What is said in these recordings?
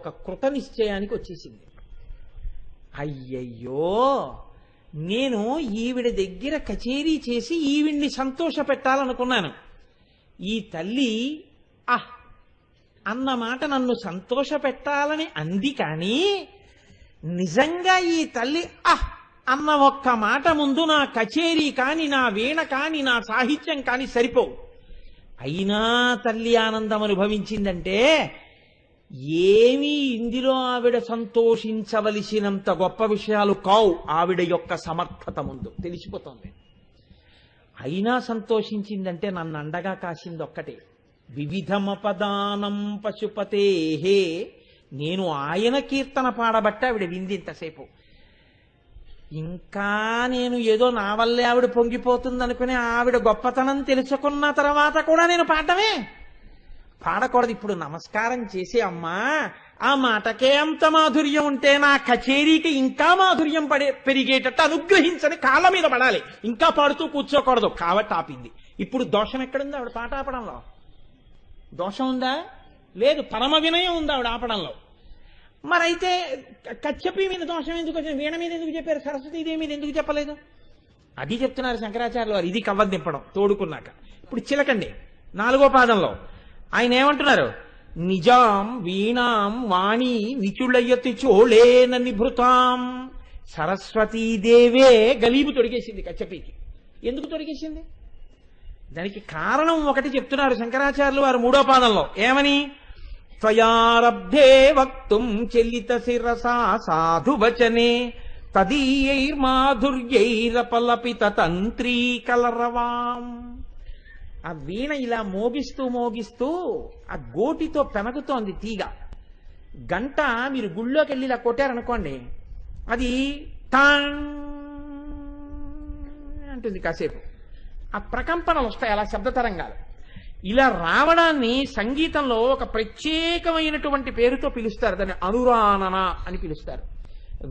ఒక కృత నిశ్చయానికి వచ్చేసింది. అయ్యయ్యో, నేను ఈవిడ దగ్గర కచేరీ చేసి ఈవిడ్ని సంతోష పెట్టాలనుకున్నాను. ఈ తల్లి అన్న మాట నన్ను సంతోష పెట్టాలని అంది, కానీ నిజంగా ఈ తల్లి అన్న ఒక్క మాట ముందు నా కచేరీ కాని, నా వీణ కాని, నా సాహిత్యం కాని సరిపోవు. అయినా తల్లి ఆనందం అనుభవించిందంటే ఏమీ ఇందులో ఆవిడ సంతోషించవలసినంత గొప్ప విషయాలు కావు. ఆవిడ యొక్క సమర్థత ముందు తెలిసిపోతుంది. అయినా సంతోషించిందంటే నన్ను అండగా కాసింది ఒక్కటే, వివిధమపదానం పశుపతే. నేను ఆయన కీర్తన పాడబట్టే ఆవిడ వింది ఇంతసేపు. ఇంకా నేను ఏదో నా వల్లే ఆవిడ పొంగిపోతుంది అనుకుని ఆవిడ గొప్పతనం తెలుసుకున్న తర్వాత కూడా నేను పాడకూడదు. ఇప్పుడు నమస్కారం చేసి, అమ్మా ఆ మాటకే అంత మాధుర్యం ఉంటే నా కచేరీకి ఇంకా మాధుర్యం పెరిగేటట్టు అనుగ్రహించని కాళ్ళ మీద పడాలి. ఇంకా పాడుతూ కూర్చోకూడదు. కాబట్టి ఆపింది. ఇప్పుడు దోషం ఎక్కడుంది ఆవిడ పాట ఆపడంలో? దోషం ఉందా? లేదు. పరమ వినయం ఉంది ఆవిడ ఆపడంలో. మరైతే కచ్చపి మీద దోషం ఎందుకు వచ్చింది? వీణ మీద ఎందుకు చెప్పారు? సరస్వతీదేవి మీద ఎందుకు చెప్పలేదు? అది చెప్తున్నారు శంకరాచార్యులు వారు. ఇది కవ్వదింపడం తోడుకున్నాక. ఇప్పుడు చిలకండి 4వ పాదంలో ఆయన ఏమంటున్నారు? నిజాం వీణాం వాణి నిచుళయతి చోళేన నిభృతాం. సరస్వతీదేవే గలీబు తొడిగేసింది కచ్చపికి. ఎందుకు తొడిగేసింది? దానికి కారణం ఒకటి చెప్తున్నారు శంకరాచార్యులు వారు 3వ పాదంలో. ఏమని? త్వయారబ్ధే వక్తుం చలిత శిరసా సాధువచనే తదీయైర్మాధుర్యైరపలపిత తంత్రీ కలరవాం. ఆ వీణ ఇలా మోగిస్తూ మోగిస్తూ ఆ గోటితో పెనగుతోంది తీగ. గంట మీరు గుళ్ళోకి వెళ్ళి ఇలా కొట్టారనుకోండి, అది టాన్ అంటుంది. కాసేపు ఆ ప్రకంపనలు వస్తాయి, అలా శబ్ద తరంగాలు. ఇలా రావడాన్ని సంగీతంలో ఒక ప్రత్యేకమైనటువంటి పేరుతో పిలుస్తారు. దాన్ని అనురానన అని పిలుస్తారు.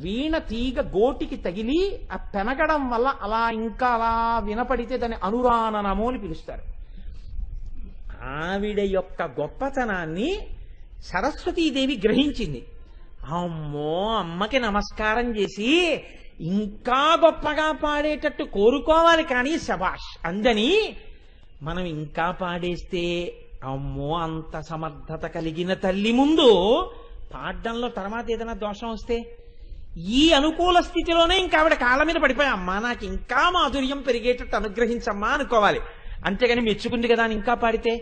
వీణ తీగ గోటికి తగిలి ఆ పెనగడం వల్ల అలా ఇంకా అలా వినపడితే దాన్ని అనురాననము అని పిలుస్తారు. ఆవిడ యొక్క గొప్పతనాన్ని సరస్వతీదేవి గ్రహించింది. అమ్మో, అమ్మకి నమస్కారం చేసి ఇంకా గొప్పగా పాడేటట్టు కోరుకోవాలి, కానీ శబాష్ అందని మనం ఇంకా పాడేస్తే, అమ్మో అంత సమర్థత కలిగిన తల్లి ముందు పాడడంలో తర్వాత ఏదైనా దోషం వస్తే, ఈ అనుకూల స్థితిలోనే ఇంకా ఆవిడ కాళ్ళ మీద పడిపోయి, అమ్మా నాకు ఇంకా మాధుర్యం పెరిగేటట్టు అనుగ్రహించమ్మా అనుకోవాలి. అంతేగాని మెచ్చుకుంది కదా అని ఇంకా పాడితే,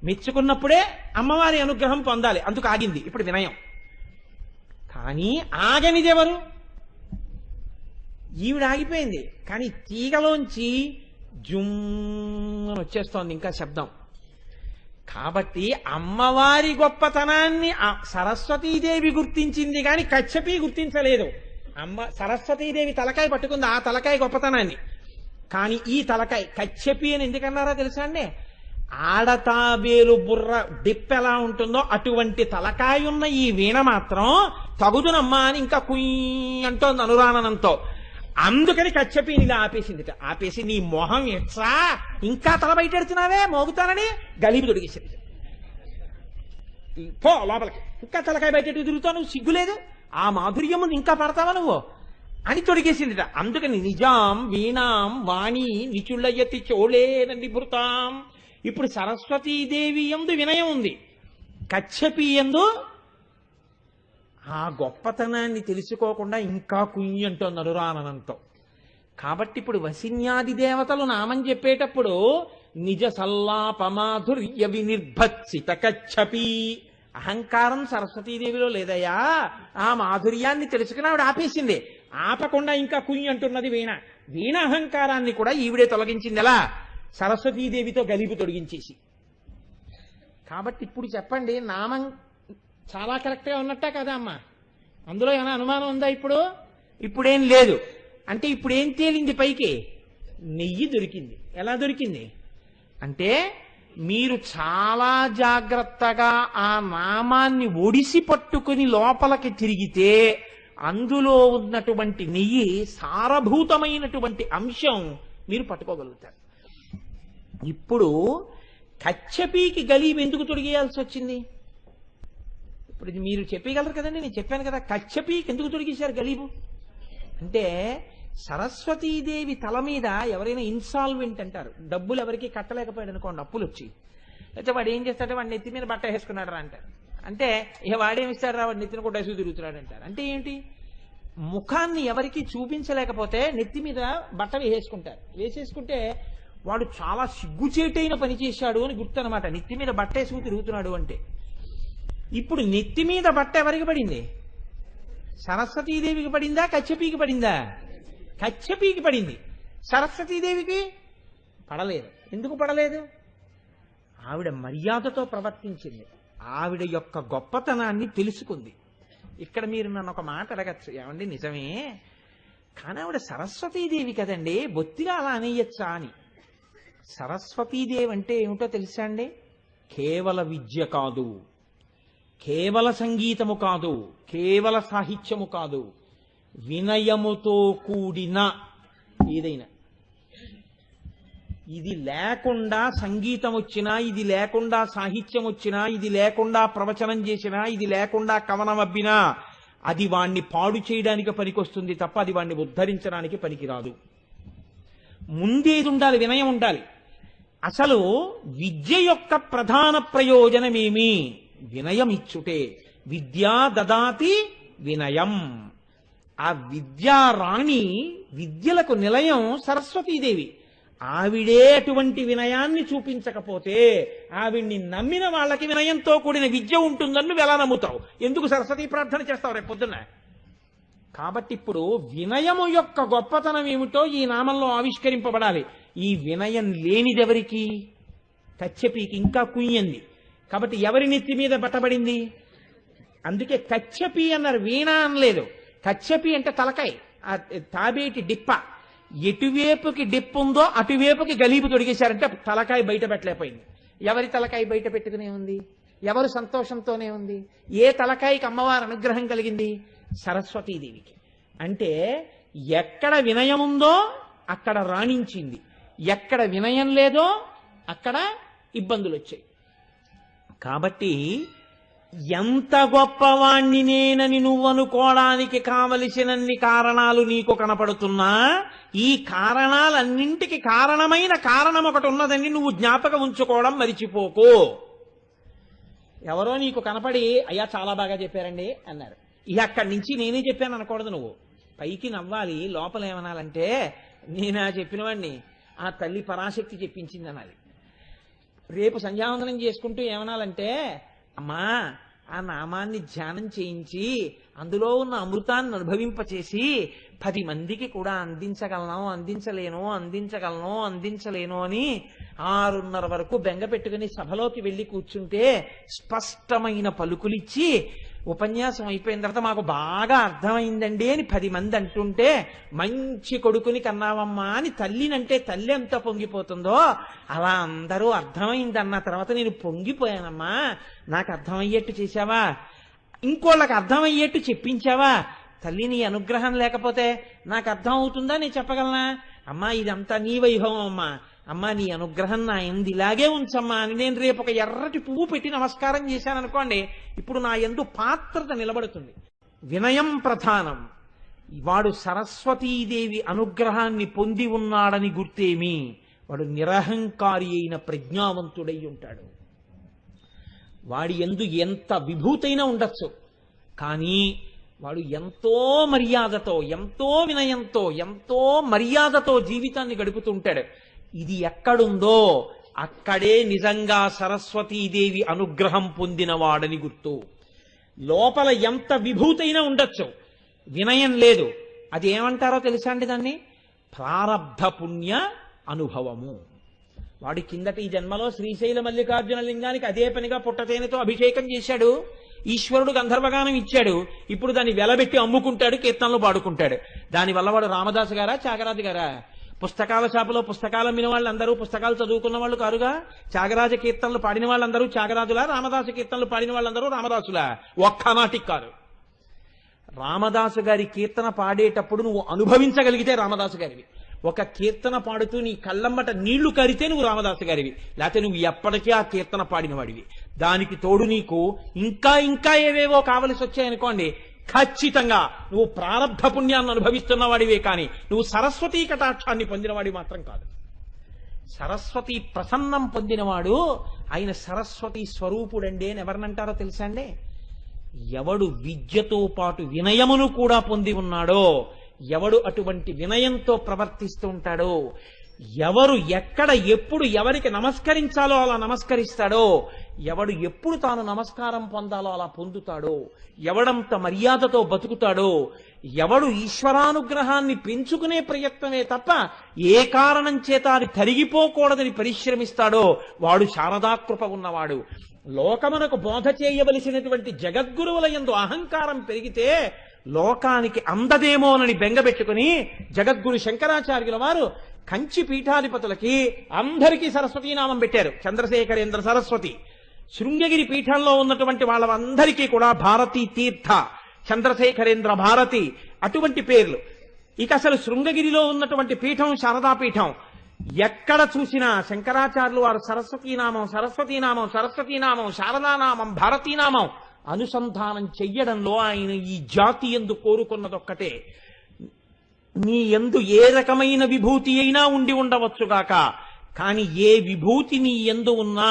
మెచ్చుకున్నప్పుడే అమ్మవారి అనుగ్రహం పొందాలి. అందుకు ఆగింది. ఇప్పుడు వినయం. కానీ ఆగనిదెవరు? ఈవిడ ఆగిపోయింది. కానీ తీగలోంచి జుమ్ అని వచ్చేస్తోంది ఇంకా శబ్దం. కాబట్టి అమ్మవారి గొప్పతనాన్ని సరస్వతీదేవి గుర్తించింది, కానీ కచ్చపి గుర్తించలేదు. సరస్వతీదేవి తలకాయ పట్టుకుంది ఆ తలకాయ గొప్పతనాన్ని. కానీ ఈ తలకాయ కచ్చపి అని ఎందుకన్నారో తెలుసా అండి? ఆడతాబేలు బుర్ర డిప్ ఎలా ఉంటుందో అటువంటి తలకాయ ఉన్న ఈ వీణ మాత్రం తగుదునమ్మా అని ఇంకా కుయ్ అంటోంది అనురానంతో. అందుకని కచ్చపిని ఇలా ఆపేసిందిట. ఆపేసి, నీ మొహం ఎట్లా ఇంకా తల బయటెడుతున్నావే మోగుతానని గలీబు తొడిగేసింది. పో లోపలికి, ఇంకా తలకాయ బయట తిరుగుతావు, సిగ్గులేదు? ఆ మాధుర్యము ఇంకా పడతావా నువ్వు అని తొడిగేసిందిట. అందుకని నిజాం వీణాం వాణి నిచుళ్ళయతి చోళేన నిభృతాం. ఇప్పుడు సరస్వతీదేవి యందు వినయం ఉంది, కచ్చపి యందు ఆ గొప్పతనాన్ని తెలుసుకోకుండా ఇంకా కుయ్యి అంటోంది అనురానంతో. కాబట్టి ఇప్పుడు వసిన్యాది దేవతలు నామం చెప్పేటప్పుడు నిజ సల్లాపమాధుర్య వినిర్భత్సిత కచ్చపి. అహంకారం సరస్వతీదేవిలో లేదయ్యా. ఆ మాధుర్యాన్ని తెలుసుకుని ఆవిడ ఆపేసింది. ఆపకుండా ఇంకా కుయ్యి అంటున్నది వీణ. వీణ అహంకారాన్ని కూడా ఈవిడే తొలగించింది. ఎలా? సరస్వతీదేవితో గలీపు తొలగించేసి. కాబట్టి ఇప్పుడు చెప్పండి, నామం చాలా కరెక్ట్గా ఉన్నట్టా కదా అమ్మా? అందులో ఏమైనా అనుమానం ఉందా? ఇప్పుడేం లేదు. అంటే ఇప్పుడేం తేలింది పైకి? నెయ్యి దొరికింది. ఎలా దొరికింది అంటే, మీరు చాలా జాగ్రత్తగా ఆ నామాన్ని ఒడిసి పట్టుకుని లోపలికి తిరిగితే అందులో ఉన్నటువంటి నెయ్యి సారభూతమైనటువంటి అంశం మీరు పట్టుకోగలుగుతారు. ఇప్పుడు కచ్చపీకి గలీబ్ ఎందుకు తొడిగేయాల్సి వచ్చింది? ఇప్పుడు ఇది మీరు చెప్పగలరు కదండి, నేను చెప్పాను కదా, కచ్చపీకి ఎందుకు తొడిగేశారు గలీబు అంటే, సరస్వతీదేవి తల మీద ఎవరైనా ఇన్సాల్వెంట్ అంటారు, డబ్బులు ఎవరికి కట్టలేకపోయాడు అనుకోండి, అప్పులు వచ్చి, అయితే వాడు ఏం చేస్తాడు, వాడు నెత్తి మీద బట్ట వేసుకున్నాడు రా అంటారు. అంటే ఇక వాడేమి ఇస్తాడు రా, వాడు నెత్తిన కొట్టేసి తిరుగుతున్నాడు అంటారు. అంటే ఏంటి, ముఖాన్ని ఎవరికి చూపించలేకపోతే నెత్తి మీద బట్ట వేసేసుకుంటారు. వేసేసుకుంటే వాడు చాలా సిగ్గుచేటైన పని చేశాడు అని గుర్తు అనమాట, నెత్తి మీద బట్ట వేసుకుని తిరుగుతున్నాడు అంటే. ఇప్పుడు నెత్తి మీద బట్ట ఎవరికి పడింది, సరస్వతీదేవికి పడిందా కచ్చపీకి పడిందా? కచ్చపీకి పడింది. సరస్వతీదేవికి పడలేదు. ఎందుకు పడలేదు? ఆవిడ మర్యాదతో ప్రవర్తించింది, ఆవిడ యొక్క గొప్పతనాన్ని తెలుసుకుంది. ఇక్కడ మీరు నన్ను ఒక మాట అడగచ్చు, ఏమండి నిజమే, కానీ ఆవిడ సరస్వతీదేవి కదండి, బొత్తిగా అలా అనేయచ్చా అని. సరస్వతీదేవి అంటే ఏమిటో తెలుసా అండి? కేవల విద్య కాదు, కేవల సంగీతము కాదు, కేవల సాహిత్యము కాదు, వినయముతో కూడిన ఏదైనా. ఇది లేకుండా సంగీతం వచ్చినా, ఇది లేకుండా సాహిత్యం వచ్చినా, ఇది లేకుండా ప్రవచనం చేసినా, ఇది లేకుండా కవనం అబ్బినా అది వాణ్ణి పాడు చేయడానికి పనికొస్తుంది తప్ప అది వాణ్ణి ఉద్ధరించడానికి పనికిరాదు. ముందేది ఉండాలి, వినయం ఉండాలి. అసలు విద్య యొక్క ప్రధాన ప్రయోజనమేమి? వినయం ఇచ్చుటే. విద్యా దదాతి వినయం. ఆ విద్యా రాణి, విద్యలకు నిలయం సరస్వతీదేవి. ఆవిడే అటువంటి వినయాన్ని చూపించకపోతే ఆవిడ్ని నమ్మిన వాళ్ళకి వినయంతో కూడిన విద్య ఉంటుందని నువ్వు ఎలా నమ్ముతావు? ఎందుకు సరస్వతీ ప్రార్థన చేస్తావు రేపు పొద్దున్న? కాబట్టి ఇప్పుడు వినయము యొక్క గొప్పతనం ఏమిటో ఈ నామంలో ఆవిష్కరింపబడాలి. ఈ వినయం లేనిదెవరికి? కచ్చపీకి, ఇంకా కుయ్యంది. కాబట్టి ఎవరి నెత్తి మీద బట్టబడింది? అందుకే కచ్చపి అన్నారు, వీణ అనలేదు. కచ్చపి అంటే తలకాయ, ఆ తాబేటి డిప్ప. ఎటువైపుకి డిప్ ఉందో అటువైపుకి గలీబు తొడిగేశారంటే తలకాయ బయట పెట్టలేకపోయింది. ఎవరి తలకాయ బయట పెట్టుకునే ఉంది? ఎవరు సంతోషంతోనే ఉంది? ఏ తలకాయకి అమ్మవారి అనుగ్రహం కలిగింది? సరస్వతీదేవికి. అంటే ఎక్కడ వినయం ఉందో అక్కడ రాణించింది, ఎక్కడ వినయం లేదో అక్కడ ఇబ్బందులు వచ్చాయి. కాబట్టి ఎంత గొప్పవాణ్ణి నేనని నువ్వనుకోవడానికి కావలసినన్ని కారణాలు నీకు కనపడుతున్నా, ఈ కారణాలన్నింటికి కారణమైన కారణం ఒకటి ఉన్నదని నువ్వు జ్ఞాపకం ఉంచుకోవడం మరిచిపోకు. ఎవరో నీకు కనపడి అయ్యా చాలా బాగా చెప్పారండి అన్నారు, ఇక అక్కడి నుంచి నేనే చెప్పాను అనకూడదు. నువ్వు పైకి నవ్వాలి, లోపల ఏమనాలంటే నేనా చెప్పిన వాడిని ఆ తల్లి పరాశక్తి చెప్పించింది అనాలి. రేపు సంధ్యావందనం చేసుకుంటూ ఏమనాలంటే, అమ్మా ఆ నామాన్ని ధ్యానం చేయించి అందులో ఉన్న అమృతాన్ని అనుభవింపచేసి 10 మందికి కూడా అందించలేను అని 6:30 వరకు బెంగ పెట్టుకుని సభలోకి వెళ్ళి కూర్చుంటే స్పష్టమైన పలుకులిచ్చి ఉపన్యాసం అయిపోయిన తర్వాత మాకు బాగా అర్థమైందండి అని 10 మంది అంటుంటే, మంచి కొడుకుని కన్నావమ్మా అని తల్లినంటే తల్లి ఎంత పొంగిపోతుందో అలా అందరూ అర్థమైందన్న తర్వాత నేను పొంగిపోయానమ్మా, నాకు అర్థమయ్యేట్టు చేశావా, ఇంకోళ్ళకి అర్థమయ్యేట్టు చెప్పించావా, తల్లి నీ అనుగ్రహం లేకపోతే నాకు అర్థం అవుతుందా, నేను చెప్పగలనా? అమ్మా ఇదంతా నీ వైభవం అమ్మా, అమ్మా నీ అనుగ్రహం నా ఎందు ఇలాగే ఉంచమ్మా అని నేను రేపు ఒక ఎర్రటి పువ్వు పెట్టి నమస్కారం చేశాననుకోండి, ఇప్పుడు నా యందు పాత్రత నిలబడుతుంది. వినయం ప్రధానం. వాడు సరస్వతీదేవి అనుగ్రహాన్ని పొంది ఉన్నాడని గుర్తేమి? వాడు నిరహంకారి అయిన ప్రజ్ఞావంతుడై ఉంటాడు. వాడి యందు ఎంత విభూతైనా ఉండొచ్చు, కానీ వాడు ఎంతో మర్యాదతో, ఎంతో వినయంతో, ఎంతో మర్యాదతో జీవితాన్ని గడుపుతుంటాడు. ఇది ఎక్కడుందో అక్కడే నిజంగా సరస్వతీదేవి అనుగ్రహం పొందినవాడని గుర్తు. లోపల ఎంత విభూతైనా ఉండొచ్చు, వినయం లేదు, అది ఏమంటారో తెలుసా అండి? దాన్ని ప్రారబ్ధ పుణ్య అనుభవము. వాడి కిందటి ఈ జన్మలో శ్రీశైల మల్లికార్జున లింగానికి అదే పనిగా పుట్టతేనెతో అభిషేకం చేశాడు, ఈశ్వరుడు గంధర్వగానం ఇచ్చాడు, ఇప్పుడు దాన్ని వెలబెట్టి అమ్ముకుంటాడు, కీర్తనలు పాడుకుంటాడు. దానివల్ల వాడు రామదాసు గారా త్యాగరాజు గారా? పుస్తకాల షాపులో పుస్తకాలు అమ్మిన వాళ్ళందరూ పుస్తకాలు చదువుకున్న వాళ్ళు కారుగా? త్యాగరాజ కీర్తనలు పాడిన వాళ్ళందరూ త్యాగరాజులా? రామదాసు కీర్తనలు పాడిన వాళ్ళందరూ రామదాసులా? ఒక్కనాటికి కాదు. రామదాసు గారి కీర్తన పాడేటప్పుడు నువ్వు అనుభవించగలిగితే రామదాసు గారివి. ఒక కీర్తన పాడుతూ నీ కళ్ళమ్మట నీళ్లు కరితే నువ్వు రామదాసు గారివి, లేకపోతే నువ్వు ఎప్పటికీ ఆ కీర్తన పాడిన వాడివి. దానికి తోడు నీకు ఇంకా ఇంకా ఏవేవో కావలసి వచ్చాయనుకోండి, ఖచ్చితంగా నువ్వు ప్రారబ్ధ పుణ్యాన్ని అనుభవిస్తున్నవాడివే కానీ నువ్వు సరస్వతీ కటాక్షాన్ని పొందినవాడి మాత్రం కాదు. సరస్వతి ప్రసన్నం పొందినవాడు ఆయన సరస్వతి స్వరూపుడండి అని ఎవరినంటారో తెలుసా అండి? ఎవడు విద్యతో పాటు వినయమును కూడా పొంది ఉన్నాడో, ఎవడు అటువంటి వినయంతో ప్రవర్తిస్తూ ఉంటాడో, ఎవరు ఎక్కడ ఎప్పుడు ఎవరికి నమస్కరించాలో అలా నమస్కరిస్తాడో, ఎవడు ఎప్పుడు తాను నమస్కారం పొందాలో అలా పొందుతాడో, ఎవడంత మర్యాదతో బతుకుతాడో, ఎవడు ఈశ్వరానుగ్రహాన్ని పెంచుకునే ప్రయత్నమే తప్ప ఏ కారణం చేత అది కరిగిపోకూడదని పరిశ్రమిస్తాడో వాడు శారదాకృప ఉన్నవాడు. లోకమునకు బోధ చేయవలసినటువంటి జగద్గురువుల యందు అహంకారం పెరిగితే లోకానికి అందదేమోనని బెంగబెట్టుకుని జగద్గురు శంకరాచార్యుల వారు కంచి పీఠాధిపతులకి అందరికీ సరస్వతీనామం పెట్టారు. చంద్రశేఖరేంద్ర సరస్వతి, శృంగగిరి పీఠంలో ఉన్నటువంటి వాళ్ళందరికీ కూడా భారతీ తీర్థ, చంద్రశేఖరేంద్ర భారతి అటువంటి పేర్లు. ఇక అసలు శృంగగిరిలో ఉన్నటువంటి పీఠం శారదాపీఠం. ఎక్కడ చూసినా శంకరాచార్యులు వారు సరస్వతీనామం సరస్వతీనామం సరస్వతీనామం శారదానామం భారతీనామం అనుసంధానం చెయ్యడంలో ఆయన ఈ జాతి యందు కోరుకున్నదొక్కటే, నీ యందు ఏ రకమైన విభూతి అయినా ఉండి ఉండవచ్చుగాక, కాని ఏ విభూతి నీ యందు ఉన్నా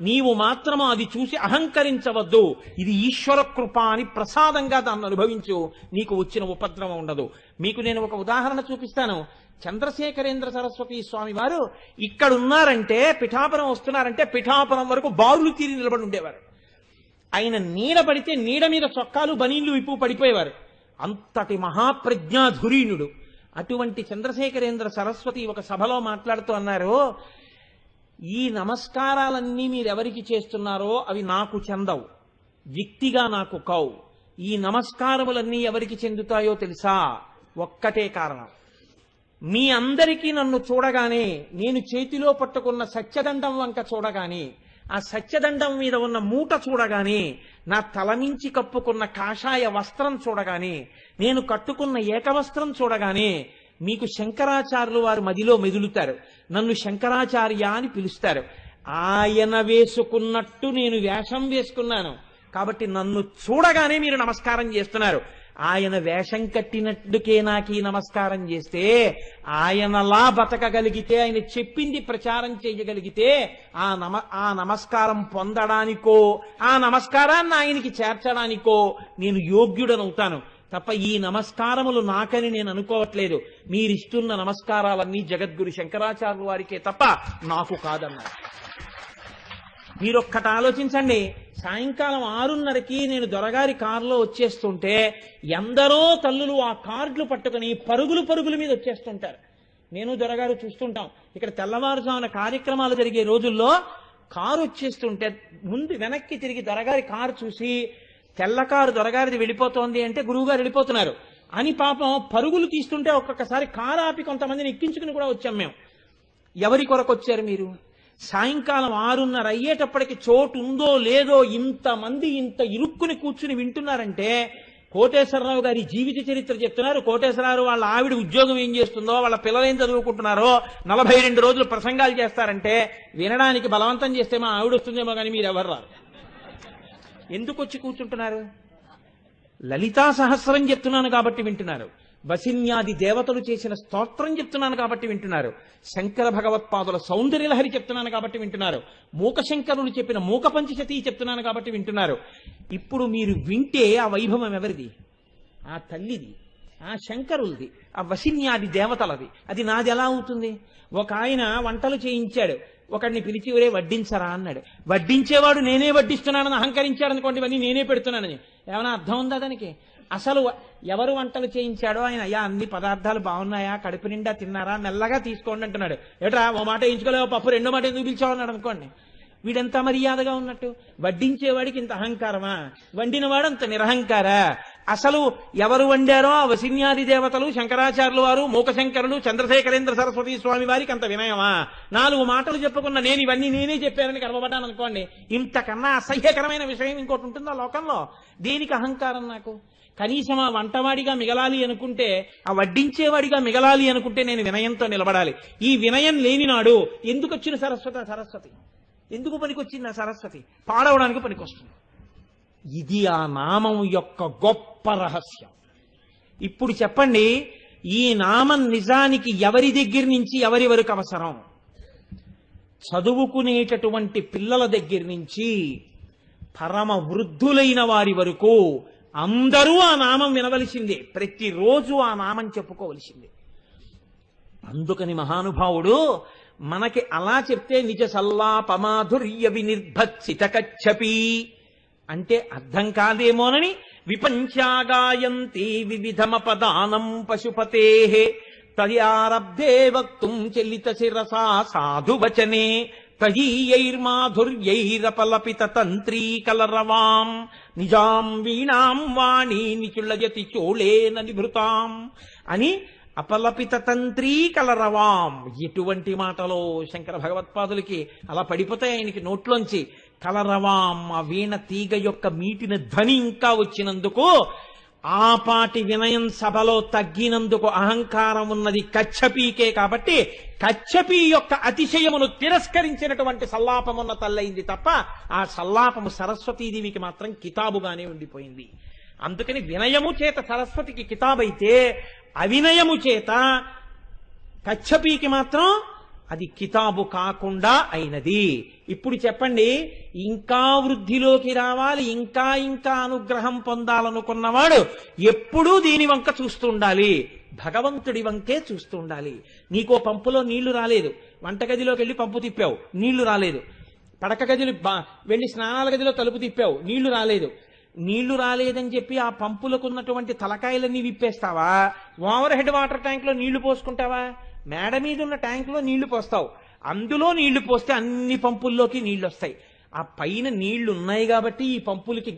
నీవు మాత్రము అది చూసి అహంకరించవద్దు. ఇది ఈశ్వర కృప అని ప్రసాదంగా దాన్ని అనుభవించు, నీకు వచ్చిన ఉపద్రవం ఉండదు. మీకు నేను ఒక ఉదాహరణ చూపిస్తాను. చంద్రశేఖరేంద్ర సరస్వతి స్వామి వారు ఇక్కడున్నారంటే, పిఠాపురం వస్తున్నారంటే పిఠాపురం వరకు బారులు తీరి నిలబడి ఉండేవారు. ఆయన నీడ పడితే నీడ మీద చొక్కాలు బనీళ్లు విప్పు పడిపోయేవారు. అంతటి మహాప్రజ్ఞాధురీనుడు. అటువంటి చంద్రశేఖరేంద్ర సరస్వతి ఒక సభలో మాట్లాడుతూ అన్నారు, ఈ నమస్కారాలన్నీ మీరెవరికి చేస్తున్నారో అవి నాకు చెందవు, వ్యక్తిగా నాకు కావు. ఈ నమస్కారములన్నీ ఎవరికి చెందుతాయో తెలుసా? ఒక్కటే కారణం, మీ అందరికీ నన్ను చూడగానే, నేను చేతిలో పట్టుకున్న సత్యదండం వంక చూడగానే, ఆ సత్యదండం మీద ఉన్న మూట చూడగానే, నా తలమించి కప్పుకున్న కాషాయ వస్త్రం చూడగానే, నేను కట్టుకున్న ఏకవస్త్రం చూడగానే మీకు శంకరాచార్యులు వారు మదిలో మెదులుతారు. నన్ను శంకరాచార్య అని పిలుస్తారు. ఆయన వేసుకున్నట్టు నేను వేషం వేసుకున్నాను కాబట్టి నన్ను చూడగానే మీరు నమస్కారం చేస్తున్నారు. ఆయన వేషం కట్టినట్టుకే నాకు ఈ నమస్కారం చేస్తే, ఆయనలా బతకగలిగితే, ఆయన చెప్పింది ప్రచారం చేయగలిగితే ఆ నమస్కారం పొందడానికో ఆ నమస్కారాన్ని ఆయనకి చేర్చడానికో నేను యోగ్యుడనవుతాను తప్ప ఈ నమస్కారములు నాకని నేను అనుకోవట్లేదు. మీరిస్తున్న నమస్కారాలన్నీ జగద్గురు శంకరాచార్యుల వారికే తప్ప నాకు కాదన్నారు. మీరొక్కటి ఆలోచించండి. సాయంకాలం 6:30కి నేను దొరగారి కారులో వచ్చేస్తుంటే ఎందరో తల్లులు ఆ కార్డులు పట్టుకుని పరుగులు మీద వచ్చేస్తుంటారు. నేను దొరగారు చూస్తుంటాం. ఇక్కడ తెల్లవారుజామున కార్యక్రమాలు జరిగే రోజుల్లో కారు వచ్చేస్తుంటే ముందు వెనక్కి తిరిగి దొరగారి కారు చూసి, తెల్లకారు దొరగారిది వెళ్ళిపోతోంది అంటే గురువుగారు వెళ్ళిపోతున్నారు అని పాపం పరుగులు తీస్తుంటే ఒక్కొక్కసారి కారు ఆపి కొంతమందిని ఎక్కించుకుని కూడా వచ్చాం మేము. ఎవరి కొరకు వచ్చారు మీరు? సాయంకాలం 6:30 అయ్యేటప్పటికి చోటు ఉందో లేదో ఇంతమంది ఇంత ఇరుక్కుని కూర్చుని వింటున్నారంటే కోటేశ్వరరావు గారి జీవిత చరిత్ర చెప్తున్నారు. కోటేశ్వరరావు వాళ్ళ ఆవిడ ఉద్యోగం ఏం చేస్తుందో, వాళ్ళ పిల్లలు ఏం చదువుకుంటున్నారో, 42 రోజులు ప్రసంగాలు చేస్తారంటే వినడానికి బలవంతం చేస్తే మా ఆవిడ వస్తుందేమో కానీ మీరు ఎవరు రారు. ఎందుకు వచ్చి కూర్చుంటున్నారు? లలితా సహస్రం చెప్తున్నాను కాబట్టి వింటున్నారు. వసిన్యాది దేవతలు చేసిన స్తోత్రం చెప్తున్నాను కాబట్టి వింటున్నారు. శంకర భగవత్పాదుల సౌందర్యలహరి చెప్తున్నాను కాబట్టి వింటున్నారు. మూకశంకరులు చెప్పిన మూక పంచశతి చెప్తున్నాను కాబట్టి వింటున్నారు. ఇప్పుడు మీరు వింటే ఆ వైభవం ఎవరిది? ఆ తల్లిది, ఆ శంకరులది, ఆ వసిన్యాది దేవతలది. అది నాది ఎలా అవుతుంది? ఒక ఆయన వంటలు చేయించాడు, ఒకడిని పిలిచి ఒరే వడ్డించరా అన్నాడు. వడ్డించేవాడు నేనే వడ్డిస్తున్నానని అహంకరించాడు అనుకోండి, ఇవన్నీ నేనే పెడుతున్నానని. ఏమైనా అర్థం ఉందా దానికి? అసలు ఎవరు వంటలు చేయించాడో ఆయన, అయ్యా అన్ని పదార్థాలు బాగున్నాయా, కడుపు నిండా తిన్నారా, మెల్లగా తీసుకోండి అంటున్నాడు. ఏట్రా ఓ మాట వేయించుకోలేవు, పప్పు రెండో మాట ఎందుకు పిలిచావు అన్నాడు అనుకోండి. వీడెంత మర్యాదగా ఉన్నట్టు. వడ్డించేవాడికి ఇంత అహంకారమా? వండినవాడు అంత నిరహంకారా? అసలు ఎవరు వండారో ఆ వసిన్యాది దేవతలు, శంకరాచార్యులు వారు, మూకశంకరులు, చంద్రశేఖరేంద్ర సరస్వతి స్వామి వారికి అంత వినయమా? 4 మాటలు చెప్పుకున్న నేను ఇవన్నీ నేనే చెప్పానని గర్వపడ్డాను అనుకోండి. ఇంతకన్నా అసహ్యకరమైన విషయం ఇంకోటి ఉంటుందా లోకంలో? దేనికి అహంకారం నాకు? కనీసం ఆ వంటవాడిగా మిగలాలి అనుకుంటే, ఆ వడ్డించేవాడిగా మిగలాలి అనుకుంటే నేను వినయంతో నిలబడాలి. ఈ వినయం లేని నాడు ఎందుకు వచ్చిన సరస్వతి? ఎందుకు పనికొచ్చింది ఆ సరస్వతి? పాడవడానికి పనికొస్తుంది. ఇది ఆ నామం యొక్క గొప్ప రహస్యం. ఇప్పుడు చెప్పండి, ఈ నామం నిజానికి ఎవరి దగ్గర నుంచి ఎవరి వరకు అవసరం? చదువుకునేటటువంటి పిల్లల దగ్గర నుంచి పరమ వృద్ధులైన వారి వరకు అందరూ ఆ నామం వినవలసిందే, ప్రతిరోజు ఆ నామం చెప్పుకోవలసిందే. అందుకని మహానుభావుడు మనకి అలా చెప్తే నిజ సల్లాపమాధుర్య వినిర్భత్సిత కచ్చపి అంటే అర్థం కాదేమోనని విపంచాగాయంతి వివిధమపదానం పశుపతే తయారబ్ధే వక్తుం చెల్లిత శిరసా సాధువచనే తయీయైర్మాధుర్యైరపలపిత తంత్రీ కలరవాం నిజాం వీణాం వాణి నిచులయతి చోళేన నిభృతాం అని అపలపిత తంత్రీ కలరవాం. ఎటువంటి మాటలో శంకర భగవత్పాదులకి అలా పడిపోతాయి ఆయనకి నోట్లోంచి. కలరవాం, ఆ వీణ తీగ యొక్క మీటిన ధ్వని ఇంకా వచ్చినందుకు, ఆ పాటి వినయం సభలో తగ్గినందుకు అహంకారం ఉన్నది కచ్చపీకే. కాబట్టి కచ్చపీ యొక్క అతిశయమును తిరస్కరించినటువంటి సల్లాపమున్న తల్లయింది తప్ప ఆ సల్లాపము సరస్వతీదేవికి మాత్రం కితాబుగానే ఉండిపోయింది. అందుకని వినయము చేత సరస్వతికి కితాబైతే అవినయము చేత కచ్చపీకి మాత్రం అది కితాబు కాకుండా అయినది. ఇప్పుడు చెప్పండి, ఇంకా వృద్ధిలోకి రావాలి, ఇంకా ఇంకా అనుగ్రహం పొందాలనుకున్నవాడు ఎప్పుడూ దీని వంక చూస్తుండాలి, భగవంతుడి వంకే చూస్తుండాలి. నీకో పంపులో నీళ్లు రాలేదు, వంటగదిలోకి వెళ్ళి పంపు తిప్పావు, నీళ్లు రాలేదు. పడక గదిలో వెళ్ళి స్నానాల గదిలో తలుపు తిప్పావు, నీళ్లు రాలేదు. నీళ్లు రాలేదని చెప్పి ఆ పంపులకు ఉన్నటువంటి తలకాయలన్నీ విప్పేస్తావా? ఓవర్ హెడ్ వాటర్ ట్యాంక్ లో నీళ్లు పోసుకుంటావా? మేడ మీద ఉన్న ట్యాంక్ లో నీళ్లు పోస్తావు, అందులో నీళ్లు పోస్తే అన్ని పంపుల్లోకి నీళ్లు వస్తాయి. ఆ పైన నీళ్లు ఉన్నాయి కాబట్టి ఈ పంపులకి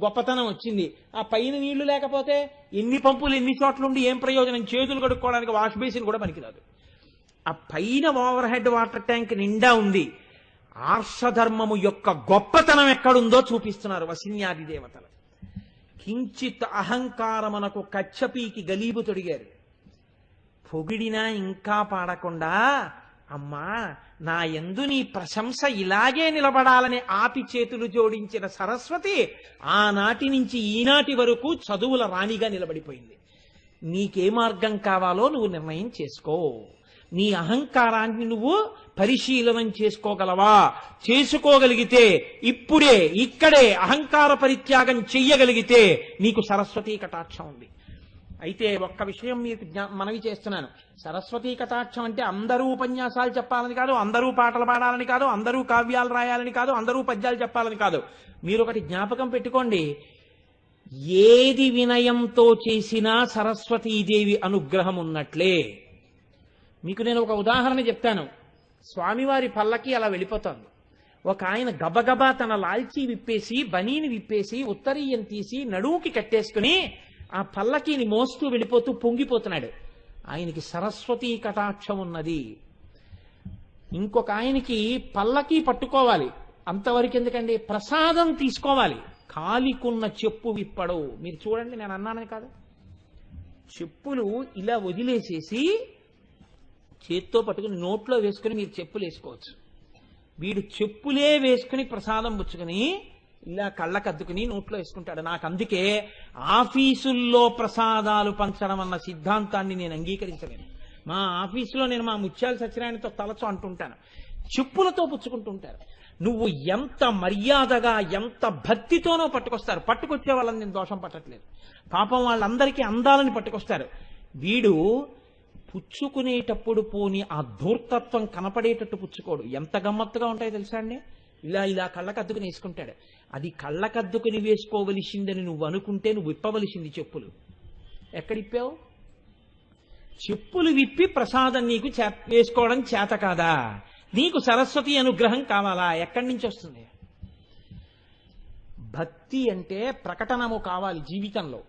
గొప్పతనం వచ్చింది. ఆ పైన నీళ్లు లేకపోతే ఎన్ని పంపులు ఎన్ని చోట్లుండి ఏం ప్రయోజనం? చేతులు కడుక్కోవడానికి వాష్ బేసిన్ కూడా పనికిరాదు. ఆ పైన ఓవర్ హెడ్ వాటర్ ట్యాంక్ నిండా ఉంది. ఆర్షధర్మము యొక్క గొప్పతనం ఎక్కడుందో చూపిస్తున్నారు వసిన్యాది దేవతలు. కించిత్ అహంకారమునకు కచ్చపీకి గలీబు తొడిగారు. పొగిడినా ఇంకా పాడకుండా, అమ్మా నా యందు నీ ప్రశంస ఇలాగే నిలబడాలని ఆపి చేతులు జోడించిన సరస్వతి ఆనాటి నుంచి ఈనాటి వరకు చదువుల రాణిగా నిలబడిపోయింది. నీకే మార్గం కావాలో నువ్వు నిర్ణయం చేసుకో. నీ అహంకారాన్ని నువ్వు పరిశీలనం చేసుకోగలవా? చేసుకోగలిగితే ఇప్పుడే ఇక్కడే అహంకార పరిత్యాగం చెయ్యగలిగితే నీకు సరస్వతీ కటాక్షం ఉంది. అయితే ఒక్క విషయం మీకు మనవి చేస్తున్నాను. సరస్వతీ కటాక్షం అంటే అందరూ ఉపన్యాసాలు చెప్పాలని కాదు, అందరూ పాటలు పాడాలని కాదు, అందరూ కావ్యాలు రాయాలని కాదు, అందరూ పద్యాలు చెప్పాలని కాదు. మీరు ఒకటి జ్ఞాపకం పెట్టుకోండి, ఏది వినయంతో చేసినా సరస్వతీదేవి అనుగ్రహం ఉన్నట్లే. మీకు నేను ఒక ఉదాహరణ చెప్తాను. స్వామివారి పల్లకి అలా వెళ్ళిపోతుంది. ఒక ఆయన గబగబా తన లాల్చీ విప్పేసి, బనీని విప్పేసి, ఉత్తరీయం తీసి నడువుకి కట్టేసుకుని ఆ పల్లకీని మోస్తూ వెళ్ళిపోతూ పొంగిపోతున్నాడు. ఆయనకి సరస్వతీ కటాక్షం ఉన్నది. ఇంకొక ఆయనకి పల్లకీ పట్టుకోవాలి, అంతవరకు ఎందుకండి, ప్రసాదం తీసుకోవాలి, కాలికున్న చెప్పు విప్పడు. మీరు చూడండి, నేను అన్నానని కాదు, చెప్పులు ఇలా వదిలేసేసి చేత్తో పట్టుకుని నోట్లో వేసుకుని మీరు చెప్పులు వేసుకోవచ్చు. వీడు చెప్పులే వేసుకుని ప్రసాదం పుచ్చుకుని ఇలా కళ్ళకద్దుకుని నోట్లో వేసుకుంటాడు. నాకు అందుకే ఆఫీసుల్లో ప్రసాదాలు పంచడం అన్న సిద్ధాంతాన్ని నేను అంగీకరించలేను. మా ఆఫీసులో నేను మా ముత్యాల సత్యనారాయణతో తలచు అంటుంటాను, చెప్పులతో పుచ్చుకుంటుంటారు. నువ్వు ఎంత మర్యాదగా ఎంత భక్తితోనో పట్టుకొస్తారు. పట్టుకొచ్చే వాళ్ళని నేను దోషం పట్టట్లేదు, పాపం వాళ్ళందరికీ అందాలని పట్టుకొస్తారు. వీడు పుచ్చుకునేటప్పుడు పోని ఆ ధూర్తత్వం కనపడేటట్టు పుచ్చుకోడు. ఎంత గమ్మత్తుగా ఉంటాయో తెలుసా అండి? ఇలా ఇలా కళ్ళకద్దుకుని వేసుకుంటాడు. అది కళ్ళకద్దుకుని వేసుకోవలసిందని నువ్వు అనుకుంటే నువ్వు విప్పవలసింది చెప్పులు. ఎక్కడిప్పావు? చెప్పులు విప్పి ప్రసాదం నీకు వేసుకోవడం చేత కాదా? నీకు సరస్వతి అనుగ్రహం కావాలా? ఎక్కడి నుంచి వస్తుంది? భక్తి అంటే ప్రకటనము కావాలి జీవితంలో.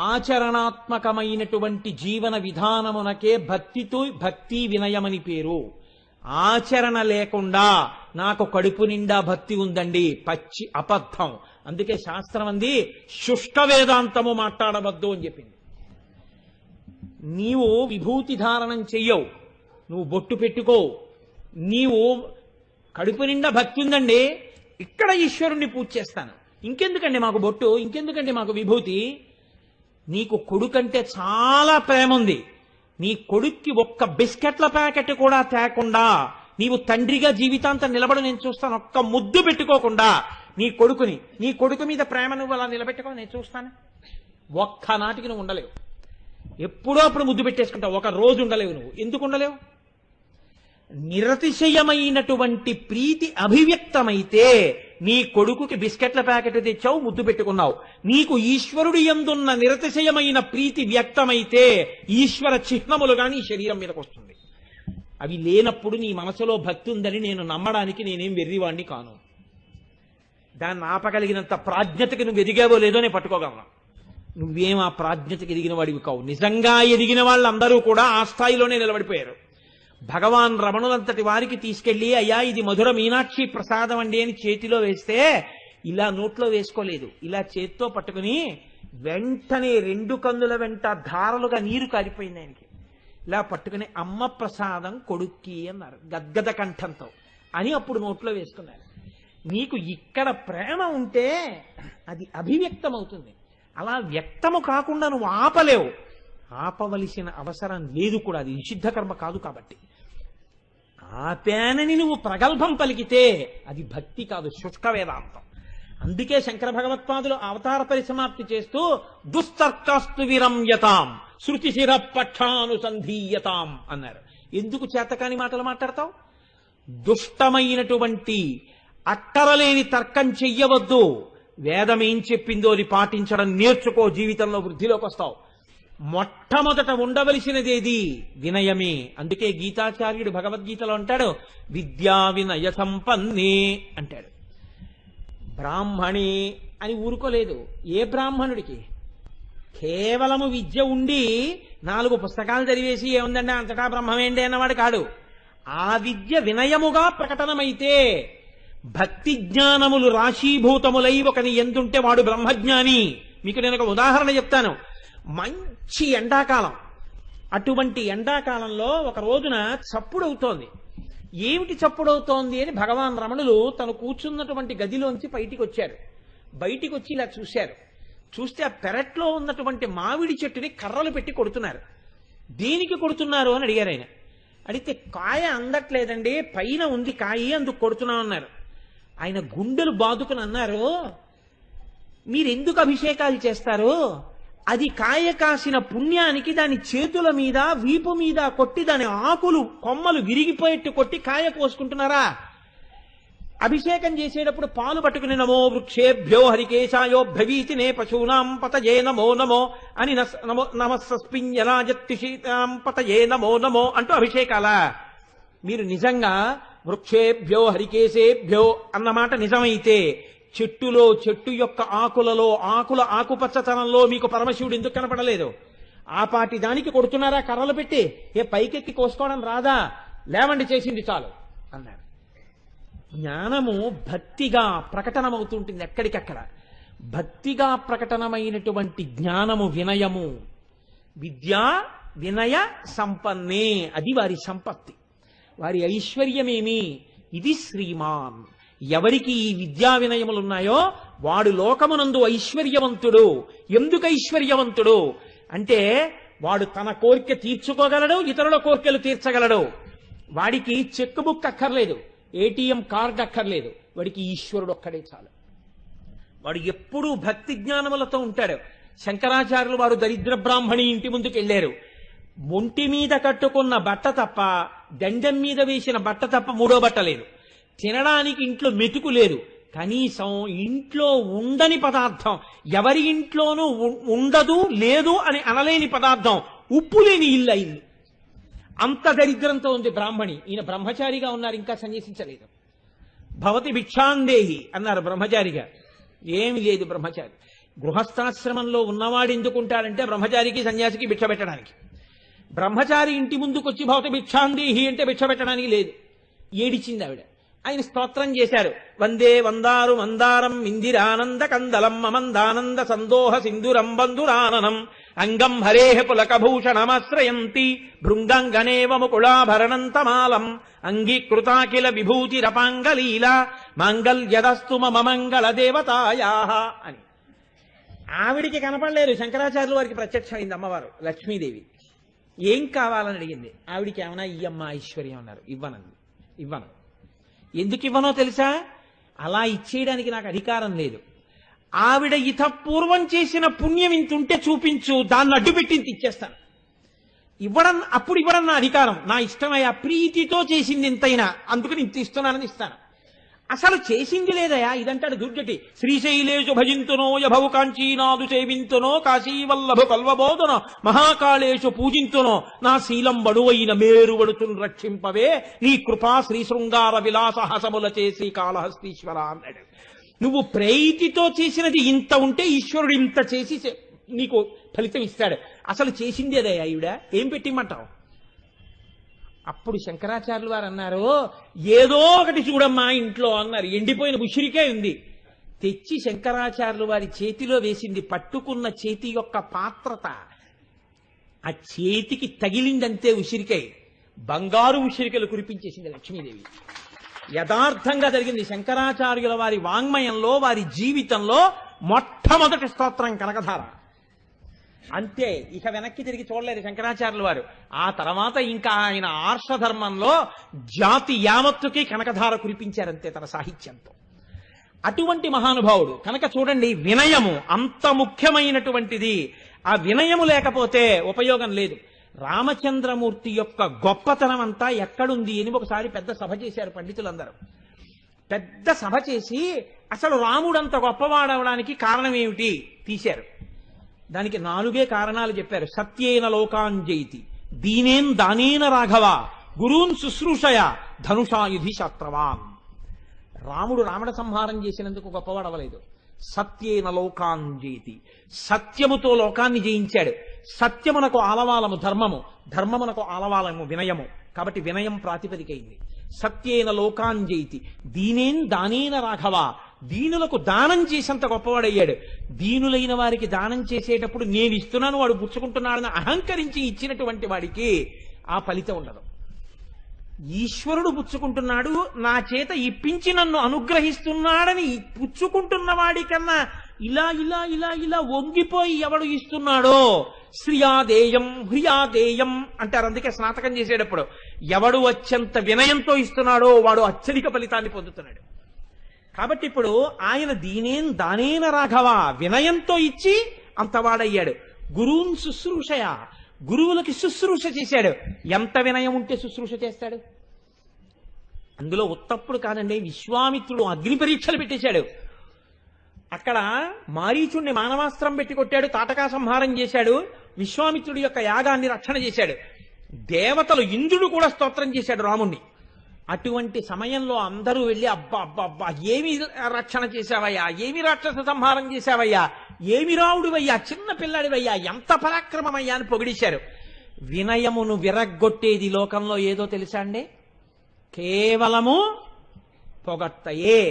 ఆచరణాత్మకమైనటువంటి జీవన విధానమునకే భక్తి వినయమని పేరు. ఆచరణ లేకుండా నాకు కడుపు నిండా భక్తి ఉందండి, పచ్చి అబద్ధం. అందుకే శాస్త్రం అంది శుష్క వేదాంతము మాట్లాడవద్దు అని చెప్పింది. నీవు విభూతి ధారణం చెయ్యవు, నువ్వు బొట్టు పెట్టుకో, నీవు కడుపు నిండా భక్తి ఉందండి, ఇక్కడ ఈశ్వరుణ్ణి పూజ చేస్తాను, ఇంకెందుకండి మాకు బొట్టు, ఇంకెందుకండి మాకు విభూతి. నీకు కొడుకంటే చాలా ప్రేమ ఉంది, నీ కొడుక్కి ఒక్క బిస్కెట్ల ప్యాకెట్ కూడా తేకుండా నీవు తండ్రిగా జీవితాంతం నిలబడి నేను చూస్తాను, ఒక్క ముద్దు పెట్టుకోకుండా నీ కొడుకు మీద ప్రేమ నువ్వు అలా నిలబెట్టుకో, నేను చూస్తాను. ఒక్కనాటికి నువ్వు ఉండలేవు, ఎప్పుడో అప్పుడు ముద్దు పెట్టేసుకుంటావు, ఒక రోజు ఉండలేవు. నువ్వు ఎందుకు ఉండలేవు? నిరతిశయమైనటువంటి ప్రీతి అభివ్యక్తమైతే నీ కొడుకుకి బిస్కెట్ల ప్యాకెట్ తెచ్చావు, ముద్దు పెట్టుకున్నావు. నీకు ఈశ్వరుడు యందున్న నిరతిశయమైన ప్రీతి వ్యక్తమైతే ఈశ్వర చిహ్నములుగా నీ శరీరం మీదకి వస్తుంది. అవి లేనప్పుడు నీ మనసులో భక్తి ఉందని నేను నమ్మడానికి నేనేం వెర్రివాణ్ణి కాను. దాన్ని ఆపగలిగినంత ప్రాజ్ఞతకి నువ్వు ఎదిగావో లేదో నేను పట్టుకోగలను. నువ్వేం ఆ ప్రాజ్ఞతకి ఎదిగిన వాడివి కావు. నిజంగా ఎదిగిన వాళ్ళందరూ కూడా ఆ స్థాయిలోనే నిలబడిపోయారు. భగవాన్ రమణులంతటి వారికి తీసుకెళ్లి, అయ్యా ఇది మధుర మీనాక్షి ప్రసాదం అండి అని చేతిలో వేస్తే ఇలా నోట్లో వేసుకోలేదు, ఇలా చేత్తో పట్టుకుని వెంటనే 2 కన్నుల వెంట ధారలుగా నీరు కారిపోయింది ఆయనకి. ఇలా పట్టుకుని అమ్మ ప్రసాదం కొడుక్కి అన్నారు గద్గద కంఠంతో, అని అప్పుడు నోట్లో వేసుకున్నారు. నీకు ఇక్కడ ప్రేమ ఉంటే అది అభివ్యక్తం అవుతుంది. అలా వ్యక్తము కాకుండా నువ్వు ఆపలేవు, ఆపవలసిన అవసరం లేదు కూడా, అది నిషిద్ధ కర్మ కాదు. కాబట్టి ఆపేనని నువ్వు ప్రగల్భం పలికితే అది భక్తి కాదు, శుష్క వేదాంతం. అందుకే శంకర భగవత్పాదులు అవతార పరిసమాప్తి చేస్తూ దుస్తర్కాస్తు విరమ్యతాం శృతిశిర పక్షానుసంధీయతాం అన్నారు. ఎందుకు చేతకాని మాటలు మాట్లాడతావు? దుష్టమైనటువంటి అక్కరలేని తర్కం చెయ్యవద్దు. వేదం ఏం చెప్పిందో అది పాటించడం నేర్చుకో, జీవితంలో వృద్ధిలోకి వస్తావు. మొట్టమొదట ఉండవలసినదేది వినయమే. అందుకే గీతాచార్యుడు భగవద్గీతలో అంటాడు, విద్యా వినయ సంపన్నే అంటాడు. బ్రాహ్మణి అని ఊరుకోలేదు. ఏ బ్రాహ్మణుడికి? కేవలము విద్య ఉండి 4 పుస్తకాలు చదివేసి ఏముందండి అంతటా బ్రహ్మమేండి అన్నవాడు కాడు. ఆ విద్య వినయముగా ప్రకటనమైతే, భక్తి జ్ఞానములు రాశీభూతములై ఒకని ఎందుంటే వాడు బ్రహ్మజ్ఞాని. మీకు నేను ఒక ఉదాహరణ చెప్తాను. మంచి ఎండాకాలం, అటువంటి ఎండాకాలంలో ఒక రోజున చప్పుడవుతోంది. ఏమిటి చప్పుడవుతోంది అని భగవాన్ రమణులు తను కూర్చున్నటువంటి గదిలోంచి బయటికి వచ్చారు. బయటికి వచ్చి ఇలా చూశారు. చూస్తే ఆ పెరట్లో ఉన్నటువంటి మామిడి చెట్టుని కర్రలు పెట్టి కొడుతున్నారు. దేనికి కొడుతున్నారు అని అడిగారు ఆయన. అడిగితే కాయ అందట్లేదండి, పైన ఉంది కాయ, అందుకు కొడుతున్నాం అన్నారు. ఆయన గుండెలు బాదుకుని అన్నారు, మీరెందుకు అభిషేకాలు చేస్తారు? అది కాయ కాసిన పుణ్యానికి దాని చేతుల మీద వీపు మీద కొట్టి దాని ఆకులు కొమ్మలు విరిగిపోయేట్టు కొట్టి కాయ కోసుకుంటున్నారా? అభిషేకం చేసేటప్పుడు పాలు పట్టుకుని నమో వృక్షేభ్యో హరికేశాయో భవీతినే పశూనాం పతయే నమో నమో అని నమస్సస్పిన్యరాజత్తిషీతాం పతయే నమో నమో అంటూ అభిషేకాల. మీరు నిజంగా వృక్షేభ్యో హరికేశేభ్యో అన్నమాట నిజమైతే, చెట్టులో చెట్టు యొక్క ఆకులలో ఆకుల ఆకుపచ్చతనంలో మీకు పరమశివుడు ఎందుకు కనపడలేదు? ఆ పాటి దానికి కొడుతున్నారా కర్రలు పెట్టి? ఏ పైకెత్తి కోసుకోవడం రాదా? లేవండి, చేసింది చాలు అన్నారు. జ్ఞానము భక్తిగా ప్రకటనమవుతుంటుంది ఎక్కడికక్కడ. భక్తిగా ప్రకటనమైనటువంటి జ్ఞానము వినయము. విద్యా వినయ సంపన్నే, అది వారి సంపత్తి, వారి ఐశ్వర్యమేమి. ఇది శ్రీమాన్. ఎవరికి ఈ విద్యా వినయములున్నాయో వాడు లోకమునందు ఐశ్వర్యవంతుడు. ఎందుకు ఐశ్వర్యవంతుడు అంటే వాడు తన కోరిక తీర్చుకోగలడు, ఇతరుల కోరికలు తీర్చగలడు. వాడికి చెక్ బుక్ అక్కర్లేదు, ఏటీఎం కార్డు అక్కర్లేదు, వాడికి ఈశ్వరుడు ఒక్కడే చాలు. వాడు ఎప్పుడూ భక్తి జ్ఞానములతో ఉంటాడు. శంకరాచార్యులు వారు దరిద్ర బ్రాహ్మణి ఇంటి ముందుకు వెళ్ళారు. ఒంటి మీద కట్టుకున్న బట్ట తప్ప, దండం మీద వేసిన బట్ట తప్ప మూడో బట్ట లేదు. తినడానికి ఇంట్లో మెతుకు లేదు. కనీసం ఇంట్లో ఉండని పదార్థం, ఎవరి ఇంట్లోనూ ఉండదు లేదు అని అనలేని పదార్థం, ఉప్పు లేని ఇల్లు అయింది. అంత దరిద్రంతో ఉంది బ్రాహ్మణి. ఈయన బ్రహ్మచారిగా ఉన్నారు, ఇంకా సన్యసించలేదు. భవతి భిక్షాందేహి అన్నారు బ్రహ్మచారిగా. ఏమి లేదు బ్రహ్మచారి. గృహస్థాశ్రమంలో ఉన్నవాడు ఎందుకుంటాడంటే బ్రహ్మచారికి సన్యాసికి భిక్ష పెట్టడానికి. బ్రహ్మచారి ఇంటి ముందుకొచ్చి భవతి భిక్షాందేహి అంటే భిక్ష పెట్టడానికి లేదు. ఏడిచింది ఆవిడ. ఆయన స్తోత్రం చేశారు. వందే వందారు మందారం ఇందిరానంద కందలం మమందానంద సందోహ సింధురం బంధురాననం అంగం హరేహ పులకభూషణమాశ్రయంతి భృంగంగనేవ ముకుళాభరణంతమాలం అంగీకృతాకిల విభూతిరపాంగలీల మాంగళ్యదస్తు మమ మంగళ దేవతాయా అని. ఆవిడికి కనపడలేరు, శంకరాచార్యుల వారికి ప్రత్యక్షమైంది అమ్మవారు లక్ష్మీదేవి. ఏం కావాలని అడిగింది. ఆవిడికి ఏమన్నా ఇయ్యమ్మ ఐశ్వర్యం అన్నారు. ఇవ్వను. ఎందుకు ఇవ్వనో తెలుసా? అలా ఇచ్చేయడానికి నాకు అధికారం లేదు. ఆవిడ ఇతపూర్వం చేసిన పుణ్యం ఇంతుంటే చూపించు, దాన్ని అడ్డుపెట్టింది ఇచ్చేస్తాను. అప్పుడు ఇవ్వడం నా అధికారం, నా ఇష్టమయ్యా. ప్రీతితో చేసింది ఇంతైనా, అందుకని ఇంత ఇస్తున్నానని ఇస్తాను. అసలు చేసింది లేదయా. ఇదంటాడు దుర్గటి. శ్రీశైలేషు భజింతునో యభవు కాంచీనాదు సేవింతునో కాశీవల్లభు కల్వబోధనో మహాకాళేషు పూజింతునో నా శీలం బడువైన మేరువడుతును రక్షింపవే నీ కృపా శ్రీ శృంగార విలాసహసముల చేసి కాళహస్తీశ్వర అన్నాడు. నువ్వు ప్రీతితో చేసినది ఇంత ఉంటే ఈశ్వరుడు ఇంత చేసి నీకు ఫలితం ఇస్తాడు. అసలు చేసిందేదయ్యా ఈవిడ, ఏం పెట్టిమ్మంటావు? అప్పుడు శంకరాచార్యులు వారు అన్నారు, ఏదో ఒకటి చూడమ్మా ఇంట్లో అన్నారు. ఎండిపోయిన ఉసిరికే ఉంది. తెచ్చి శంకరాచార్యులు వారి చేతిలో వేసింది. పట్టుకున్న చేతి యొక్క పాత్రత ఆ చేతికి తగిలిందంతే ఉసిరికాయ. బంగారు ఉసిరికలు కురిపించేసింది లక్ష్మీదేవి. యథార్థంగా జరిగింది. శంకరాచార్యుల వారి వాంగ్మయంలో, వారి జీవితంలో మొట్టమొదటి స్తోత్రం కనకధార. అంతే, ఇక వెనక్కి తిరిగి చూడలేదు శంకరాచార్యుల వారు. ఆ తర్వాత ఇంకా ఆయన ఆర్షధర్మంలో జాతి యావత్తుకి కనకధార కురిపించారంతే తన సాహిత్యంతో. అటువంటి మహానుభావుడు కనుక చూడండి, వినయము అంత ముఖ్యమైనటువంటిది. ఆ వినయము లేకపోతే ఉపయోగం లేదు. రామచంద్రమూర్తి యొక్క గొప్పతనం అంతా ఎక్కడుంది అని ఒకసారి పెద్ద సభ చేశారు పండితులందరూ. పెద్ద సభ చేసి అసలు రాముడంత గొప్పవాడవడానికి కారణం ఏమిటి తీశారు. దానికి 4 కారణాలు చెప్పారు. సత్యేన లోకాంజయితి, దీనేన్ దానేన రాఘవ, గురూన్ శుశ్రూషయ, ధనుషాయుధి శాస్త్రవాన్. రాముడు రావణ సంహారం చేసినందుకు గొప్పవాడవలేదు. సత్యేన లోకాంజయితి, సత్యముతో లోకాన్ని జయించాడు. సత్యమునకు ఆలవాలము ధర్మము, ధర్మమునకు ఆలవాలము వినయము. కాబట్టి వినయం ప్రాతిపదికైంది. సత్యేన లోకాంజయితి, దీనేన్ దానేన రాఘవ, దీనులకు దానం చేసేంత గొప్పవాడయ్యాడు. దీనులైన వారికి దానం చేసేటప్పుడు నేను ఇస్తున్నాను, వాడు పుచ్చుకుంటున్నాడని అహంకరించి ఇచ్చినటువంటి వాడికి ఆ ఫలితం ఉండదు. ఈశ్వరుడు పుచ్చుకుంటున్నాడు, నా చేత ఇప్పించి నన్ను అనుగ్రహిస్తున్నాడని పుచ్చుకుంటున్న వాడికన్నా ఇలా ఇలా ఇలా ఇలా వంగిపోయి ఎవడు ఇస్తున్నాడో శ్రియాదేయం హ్రియాదేయం అంటారు. అందుకే స్నాతకం చేసేటప్పుడు ఎవడు అత్యంత వినయంతో ఇస్తున్నాడో వాడు అత్యధిక ఫలితాన్ని పొందుతున్నాడు. కాబట్టి ఇప్పుడు ఆయన దీనేన్ దానేన రాఘవ, వినయంతో ఇచ్చి అంతవాడయ్యాడు. గురువున్ శుశ్రూషయ, గురువులకి శుశ్రూష చేశాడు. ఎంత వినయం ఉంటే శుశ్రూష చేస్తాడు? అందులో ఉత్తప్పుడు కాదండి, విశ్వామిత్రుడు అగ్ని పరీక్షలు పెట్టేశాడు. అక్కడ మారీచుణ్ణి మానవాస్త్రం పెట్టి కొట్టాడు, తాటకా సంహారం చేశాడు, విశ్వామిత్రుడి యొక్క యాగాన్ని రక్షణ చేశాడు. దేవతలు ఇంద్రుడు కూడా స్తోత్రం చేశాడు రాముణ్ణి. అటువంటి సమయంలో అందరూ వెళ్ళి అబ్బా అబ్బా అబ్బా ఏమి రక్షణ చేశావయ్యా, ఏమి రాక్షస సంహారం చేశావయ్యా, ఏమి రావుడివయ్యా, చిన్న పిల్లాడివయ్యా, ఎంత పరాక్రమమయ్యా అని పొగిడేశారు. వినయమును విరగ్గొట్టేది లోకంలో ఏదో తెలుసా అండి? కేవలము పొగట్టయే.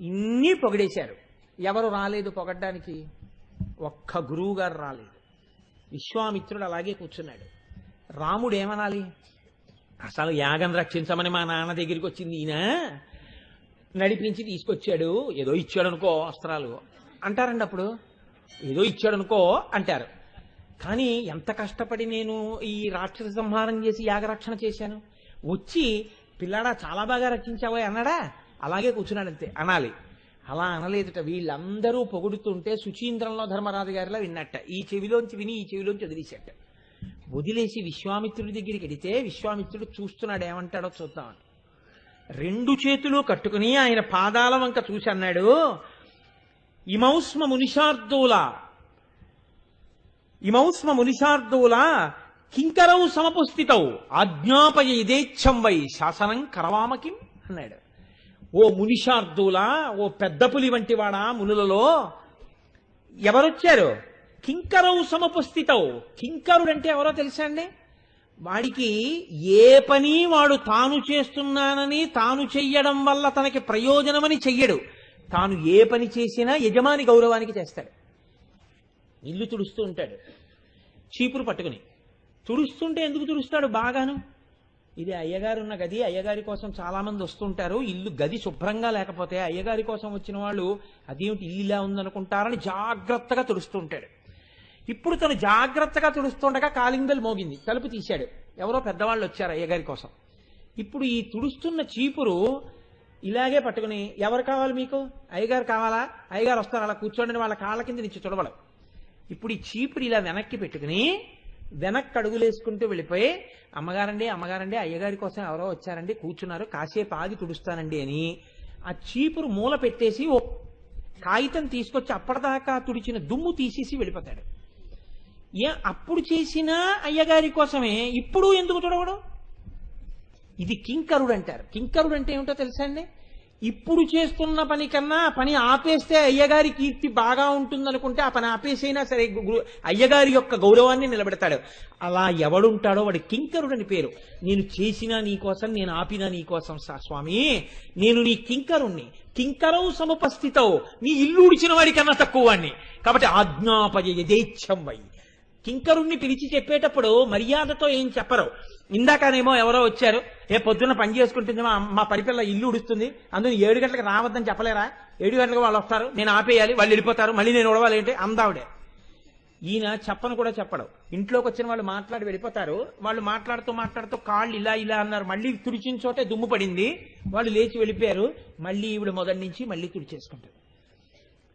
ఇన్ని పొగిడేశారు. ఎవరు రాలేదు పొగడ్డానికి? ఒక్క గురువు గారు రాలేదు. విశ్వామిత్రుడు అలాగే కూర్చున్నాడు. రాముడు ఏమనాలి? అసలు యాగం రక్షించమని మా నాన్న దగ్గరికి వచ్చింది ఈయన, నడిపించి తీసుకొచ్చాడు, ఏదో ఇచ్చాడు అనుకో అస్త్రాలు అంటారండి. అప్పుడు ఏదో ఇచ్చాడు అనుకో అంటారు. కానీ ఎంత కష్టపడి నేను ఈ రాక్షస సంహారం చేసి యాగరక్షణ చేశాను, వచ్చి పిల్లాడా చాలా బాగా రక్షించావో అన్నాడా? అలాగే కూర్చున్నాడంతే అనాలి. అలా అనలేదుట. వీళ్ళందరూ పొగుడుతుంటే సుచీంద్రంలో ధర్మరాజు గారిలా విన్నట్ట. ఈ చెవిలోంచి విని ఈ చెవిలోంచి వదిలేసేట. వదిలేసి విశ్వామిత్రుడి దగ్గరికి వెడితే విశ్వామిత్రుడు చూస్తున్నాడు, ఏమంటాడో చూద్దామని. 2 చేతులు కట్టుకుని ఆయన పాదాల వంక చూసి అన్నాడు, ఇమౌస్మ మునిషార్దూల కింకరౌ సమపుస్థితౌ ఆజ్ఞాపయ ఇదేచ్ఛం వై శాసనం కరవామకిం అన్నాడు. ఓ మునిషార్దూలా, ఓ పెద్ద పులి వంటి వాడా మునులలో ఎవరొచ్చారు? కింకరౌ సమపుస్థితౌ. కింకరుడంటే ఎవరో తెలుసా అండి? వాడికి ఏ పని వాడు తాను చేస్తున్నానని, తాను చెయ్యడం వల్ల తనకి ప్రయోజనమని చెయ్యడు. తాను ఏ పని చేసినా యజమాని గౌరవానికి చేస్తాడు. ఇల్లు తుడుస్తూ ఉంటాడు, చీపురు పట్టుకుని. తుడుస్తుంటే ఎందుకు తుడుస్తాడు బాగాను? ఇది అయ్యగారు ఉన్న గది, అయ్యగారి కోసం చాలా మంది వస్తుంటారు, ఇల్లు గది శుభ్రంగా లేకపోతే అయ్యగారి కోసం వచ్చిన వాళ్ళు అదేమిటి ఇల్లు ఇలా ఉందనుకుంటారని జాగ్రత్తగా తుడుస్తుంటాడు. ఇప్పుడు తను జాగ్రత్తగా తుడుస్తుండగా కాలింగ్ బెల్ మోగింది, తలుపు తీశాడు. ఎవరో పెద్దవాళ్ళు వచ్చారు అయ్యగారి కోసం. ఇప్పుడు ఈ తుడుస్తున్న చీపురు ఇలాగే పట్టుకుని, ఎవరు కావాలి మీకు? అయ్యగారు కావాలా? అయ్యగారు వస్తారు, అలా కూర్చోండి, వాళ్ళ కాళ్ళ కింద నుంచి తుడవడం. ఇప్పుడు ఈ చీపురు ఇలా వెనక్కి పెట్టుకుని వెనక్కి అడుగులేసుకుంటూ వెళ్ళిపోయి, అమ్మగారండి అమ్మగారండి అయ్యగారి కోసం ఎవరో వచ్చారండి, కూర్చున్నారు, కాసేపు ఆగి తుడుస్తానండి అని ఆ చీపురు మూల పెట్టేసి ఓ కాగితం తీసుకొచ్చి అప్పటిదాకా తుడిచిన దుమ్ము తీసేసి వెళ్ళిపోతాడు. అప్పుడు చేసినా అయ్యగారి కోసమే, ఇప్పుడు ఎందుకు తుడవడం? ఇది కింకరుడు అంటారు. కింకరుడు అంటే ఏమిటో తెలుసా అండి? ఇప్పుడు చేస్తున్న పని కన్నా పని ఆపేస్తే అయ్యగారి కీర్తి బాగా ఉంటుందనుకుంటే ఆ పని ఆపేసైనా సరే అయ్యగారి యొక్క గౌరవాన్ని నిలబెడతాడు. అలా ఎవడుంటాడో వాడి కింకరుడు అని పేరు. నేను చేసినా నీకోసం, నేను ఆపినా నీకోసం స్వామి, నేను నీ కింకరుణ్ణి. కింకరవు సముపస్థితవు, నీ ఇల్లు ఉడిచిన వాడి కన్నా తక్కువ వాడిని. కాబట్టి ఆజ్ఞాపయేచ్ఛం వై. కింకరుణ్ణి పిలిచి చెప్పేటప్పుడు మర్యాదతో ఏం చెప్పరు. ఇందాకనేమో ఎవరో వచ్చారు, పొద్దున్న పని చేసుకుంటుంది మా పరిపిల్ల ఇల్లు ఉడుస్తుంది, అందులో 7 గంటలకు రావద్దని చెప్పలేరా? 7 గంటలకు వాళ్ళు వస్తారు, నేను ఆపేయాలి, వాళ్ళు వెళ్ళిపోతారు, మళ్ళీ నేను ఉడవాలి ఏంటి అందావిడే. ఈయన చెప్పను కూడా చెప్పడు. ఇంట్లోకి వచ్చిన వాళ్ళు మాట్లాడి వెళ్ళిపోతారు. వాళ్ళు మాట్లాడుతూ కాళ్ళు ఇలా ఇలా అన్నారు, మళ్ళీ తుడిచిన చోటే దుమ్ము పడింది, వాళ్ళు లేచి వెళ్ళిపోయారు. మళ్ళీ ఈవిడ మొదటి నుంచి మళ్ళీ తుడిచేసుకుంటారు.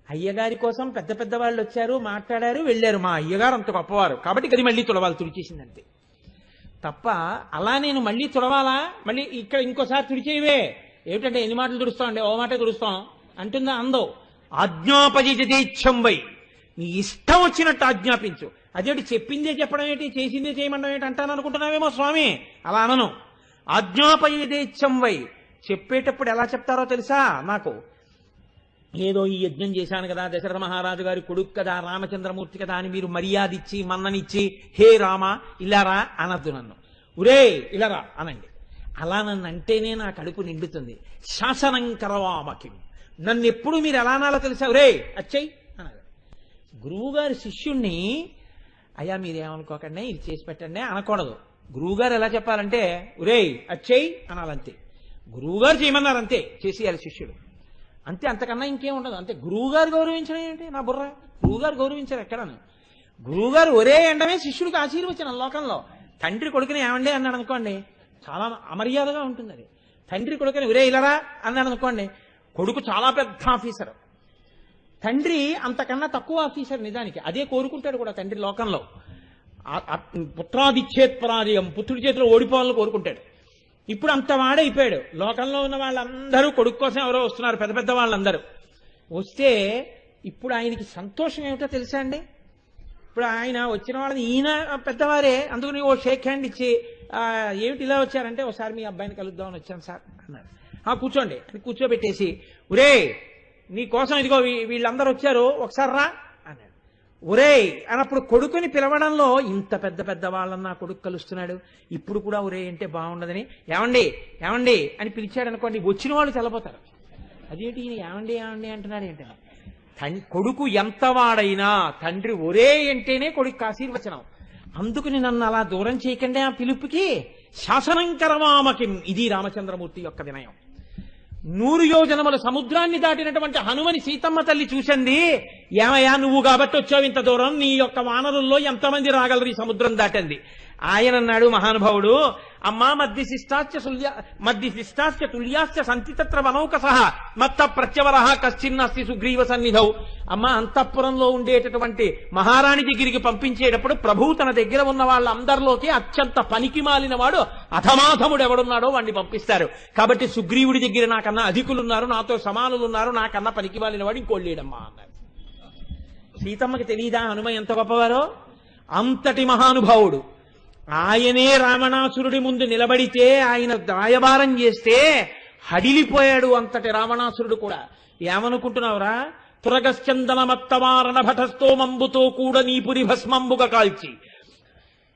అయ్యగారి కోసం పెద్ద పెద్ద వాళ్ళు వచ్చారు, మాట్లాడారు, వెళ్ళారు. మా అయ్యగారు అంత గొప్పవారు కాబట్టి గది మళ్ళీ తుడవాలి, తుడిచేసిందంతే తప్ప అలా నేను మళ్ళీ తుడవాలా, మళ్ళీ ఇక్కడ ఇంకోసారి తుడిచేవే ఏమిటంటే ఎన్ని మాటలు తుడుస్తాం, ఓ మాటే తుడుస్తాం అంటుందా? అందో. ఆజ్ఞాపయేచ్ఛం వై, నీ ఇష్టం వచ్చినట్టు ఆజ్ఞాపించు. అదేంటి చెప్పిందే చెప్పడం ఏంటి, చేసిందే చేయమండం ఏంటి అంటాను అనుకుంటున్నావేమో స్వామి, అలా అనను. ఆజ్ఞాపయేచ్ఛం వై. చెప్పేటప్పుడు ఎలా చెప్తారో తెలుసా? నాకు ఏదో ఈ యజ్ఞం చేశాను కదా, దశరథ మహారాజు గారి కొడుకు కదా, రామచంద్రమూర్తి కదా అని మీరు మర్యాద ఇచ్చి మన్ననిచ్చి హే రామ ఇలారా అనద్దు, నన్ను ఉరే ఇలారా అనండి. అలా నన్ను అంటేనే నా కడుపు నిండుతుంది. శాసనం కరవామకి, నన్ను ఎప్పుడు మీరు ఎలా అనాలో తెలుసా? ఉరే అచ్చయ్ అనాలి. గురువుగారి శిష్యుణ్ణి అయ్యా మీరేమనుకోకండి ఇది చేసి పెట్టండి అనకూడదు. గురువుగారు ఎలా చెప్పాలంటే ఉరే అచ్చయ్ అనాలంతే. గురువుగారు చేయమన్నారంతే, చేసేయాలి శిష్యుడు అంతే, అంతకన్నా ఇంకేం ఉండదు. అంతే. గురువుగారు గౌరవించడం ఏంటి నా బుర్ర? గురువుగారు గౌరవించారు ఎక్కడను. గురువుగారు ఒరే అంటమే శిష్యుడికి ఆశీర్వచనం. లోకంలో తండ్రి కొడుకుని ఏమండి అన్నాడు అనుకోండి, చాలా అమర్యాదగా ఉంటుంది అది. తండ్రి కొడుకుని ఒరే ఇలారా అన్నాడు అనుకోండి, కొడుకు చాలా పెద్ద ఆఫీసర్, తండ్రి అంతకన్నా తక్కువ ఆఫీసర్ నిజానికి. అదే కోరుకుంటాడు కూడా తండ్రి లోకంలో. పుత్రాదిచ్ఛేత్పరాజయం, పుత్రుడి చేతిలో ఓడిపోవాలని కోరుకుంటాడు. ఇప్పుడు అంత వాడైపోయాడు. లోకంలో ఉన్న వాళ్ళందరూ కొడుకు కోసం ఎవరో వస్తున్నారు, పెద్ద పెద్ద వాళ్ళందరూ వస్తే ఇప్పుడు ఆయనకి సంతోషం ఏమిటో తెలుసా అండి? ఇప్పుడు ఆయన వచ్చిన వాళ్ళని ఈయన పెద్దవారే, అందుకని ఓ షేక్ హ్యాండ్ ఇచ్చి ఏమిటి ఇలా వచ్చారంటే ఒకసారి మీ అబ్బాయిని కలుద్దామని వచ్చాను సార్ అన్నారు. కూర్చోండి అని కూర్చోబెట్టేసి ఉరే నీ కోసం ఇదిగో వీళ్ళందరూ వచ్చారు ఒకసారి రా అన్నాడు. ఒరే అన్నప్పుడు కొడుకుని పిలవడంలో ఇంత పెద్ద పెద్ద వాళ్ళని నా కొడుకు కలుస్తున్నాడు, ఇప్పుడు కూడా ఒరే అంటే బాగుండదని ఏమండి ఏమండి అని పిలిచాడు అనుకోండి, వచ్చిన వాళ్ళు తెల్లపోతారు. అదేంటి ఈయన ఏమండి ఏమండి అంటున్నాడు ఏంటని. కొడుకు ఎంత వాడైనా తండ్రి ఒరే అంటేనే కొడుకు ఆశీర్వచనం. అందుకని నన్ను అలా దూరం చేయకండి ఆ పిలుపుకి. శాసనం కరవామకి, ఇది రామచంద్రమూర్తి యొక్క వినయం. 100 యోజనముల సముద్రాన్ని దాటినటువంటి హనుమని సీతమ్మ తల్లి చూసింది. ఏమయ్యా నువ్వు కాబట్టి వచ్చావు ఇంత దూరం, నీ యొక్క వానరుల్లో ఎంతమంది రాగలరు ఈ సముద్రం దాటింది. ఆయన అన్నాడు మహానుభావుడు, అమ్మా మద్దిశిష్టాశ్చ తుల్యాశ్చ సంతితత్ర వనౌకసః మత్త ప్రత్యవరః కశ్చిన్నస్తి సుగ్రీవ సన్నిధౌ. అమ్మ అంతఃపురంలో ఉండేటటువంటి మహారాణి దగ్గరికి పంపించేటప్పుడు ప్రభు తన దగ్గర ఉన్న వాళ్ళందరిలోకి అత్యంత పనికి మాలిన వాడు అధమాధముడు ఎవడున్నాడో వాడిని పంపిస్తారు. కాబట్టి సుగ్రీవుడి దగ్గర నాకన్నా అధికులున్నారు, నాతో సమానులున్నారు, నాకన్నా పనికి మాలిన వాడు ఇంకోళ్ళేడమ్మా అన్నారు. సీతమ్మకి తెలియదా హనుమ ఎంత గొప్పవారో? అంతటి మహానుభావుడు. ఆయనే రావణాసురుడి ముందు నిలబడితే ఆయన రాయబారం చేస్తే హడిలిపోయాడు అంతటి రావణాసురుడు కూడా. ఏమనుకుంటున్నావురా? తురగశ్చందన మత్తవారణ భటస్థో మంబుతో కూడా నీపురి భస్మంబుగా కాల్చి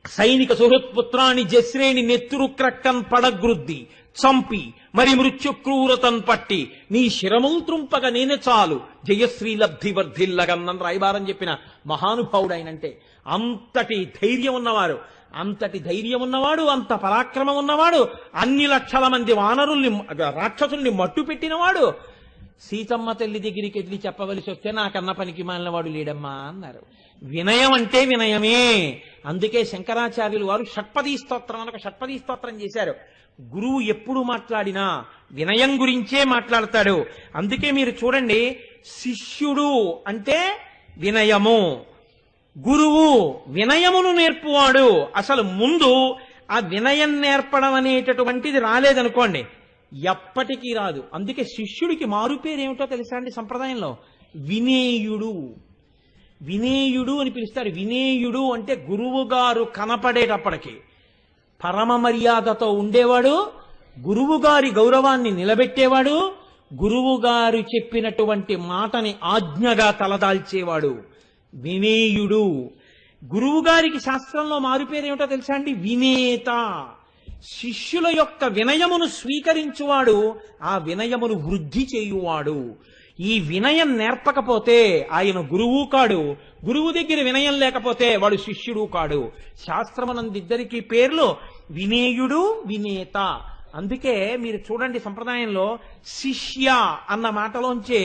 సైనిక సుహృత్పుత్రాన్ని జశ్రేణి నెత్తురు క్రక్కన్ పడగ్రుద్ది చంపి మరి మృత్యుక్రూరతన్ పట్టి నీ శిరముల్ త్రుంపగ నేనే చాలు జయశ్రీ లబ్ధి వర్ధిల్లగన్నన్ రాయబారం చెప్పిన మహానుభావుడు ఆయనంటే. అంతటి ధైర్యం ఉన్నవారు, అంతటి ధైర్యం ఉన్నవాడు, అంత పరాక్రమం ఉన్నవాడు, అన్ని లక్షల మంది వానరుల్ని రాక్షసుల్ని మట్టు పెట్టినవాడు. సీతమ్మ తల్లి దగ్గరికి వెళ్ళి చెప్పవలసి వస్తే నాకన్న పనికి మాలినవాడు లేడమ్మా అన్నారు. వినయం అంటే వినయమే. అందుకే శంకరాచార్యులు వారు షట్పదీ స్తోత్రం అని ఒక షట్పదీ స్తోత్రం చేశారు. గురువు ఎప్పుడు మాట్లాడినా వినయం గురించే మాట్లాడతాడు. అందుకే మీరు చూడండి, శిష్యుడు అంటే వినయము, గురువు వినయమును నేర్పువాడు. అసలు ముందు ఆ వినయం నేర్పడం అనేటటువంటిది రాలేదనుకోండి, ఎప్పటికీ రాదు. అందుకే శిష్యుడికి మారుపేరు ఏమిటో తెలుసా అండి సంప్రదాయంలో? వినేయుడు. వినేయుడు అని పిలుస్తారు. వినేయుడు అంటే గురువు గారు కనపడేటప్పటికి పరమ మర్యాదతో ఉండేవాడు, గురువు గారి గౌరవాన్ని నిలబెట్టేవాడు, గురువు గారు చెప్పినటువంటి మాటని ఆజ్ఞగా తలదాల్చేవాడు వినేయుడు. గురువు గారికి శాస్త్రంలో మారుపేరు ఏమిటో తెలుసా అండి? వినేత. శిష్యుల యొక్క వినయమును స్వీకరించువాడు, ఆ వినయమును వృద్ధి చేయువాడు. ఈ వినయం నేర్పకపోతే ఆయన గురువు కాడు, గురువు దగ్గర వినయం లేకపోతే వాడు శిష్యుడు కాడు. శాస్త్రమునందిద్దరికీ పేర్లు వినేయుడు, వినేత. అందుకే మీరు చూడండి సంప్రదాయంలో శిష్య అన్న మాటలోంచే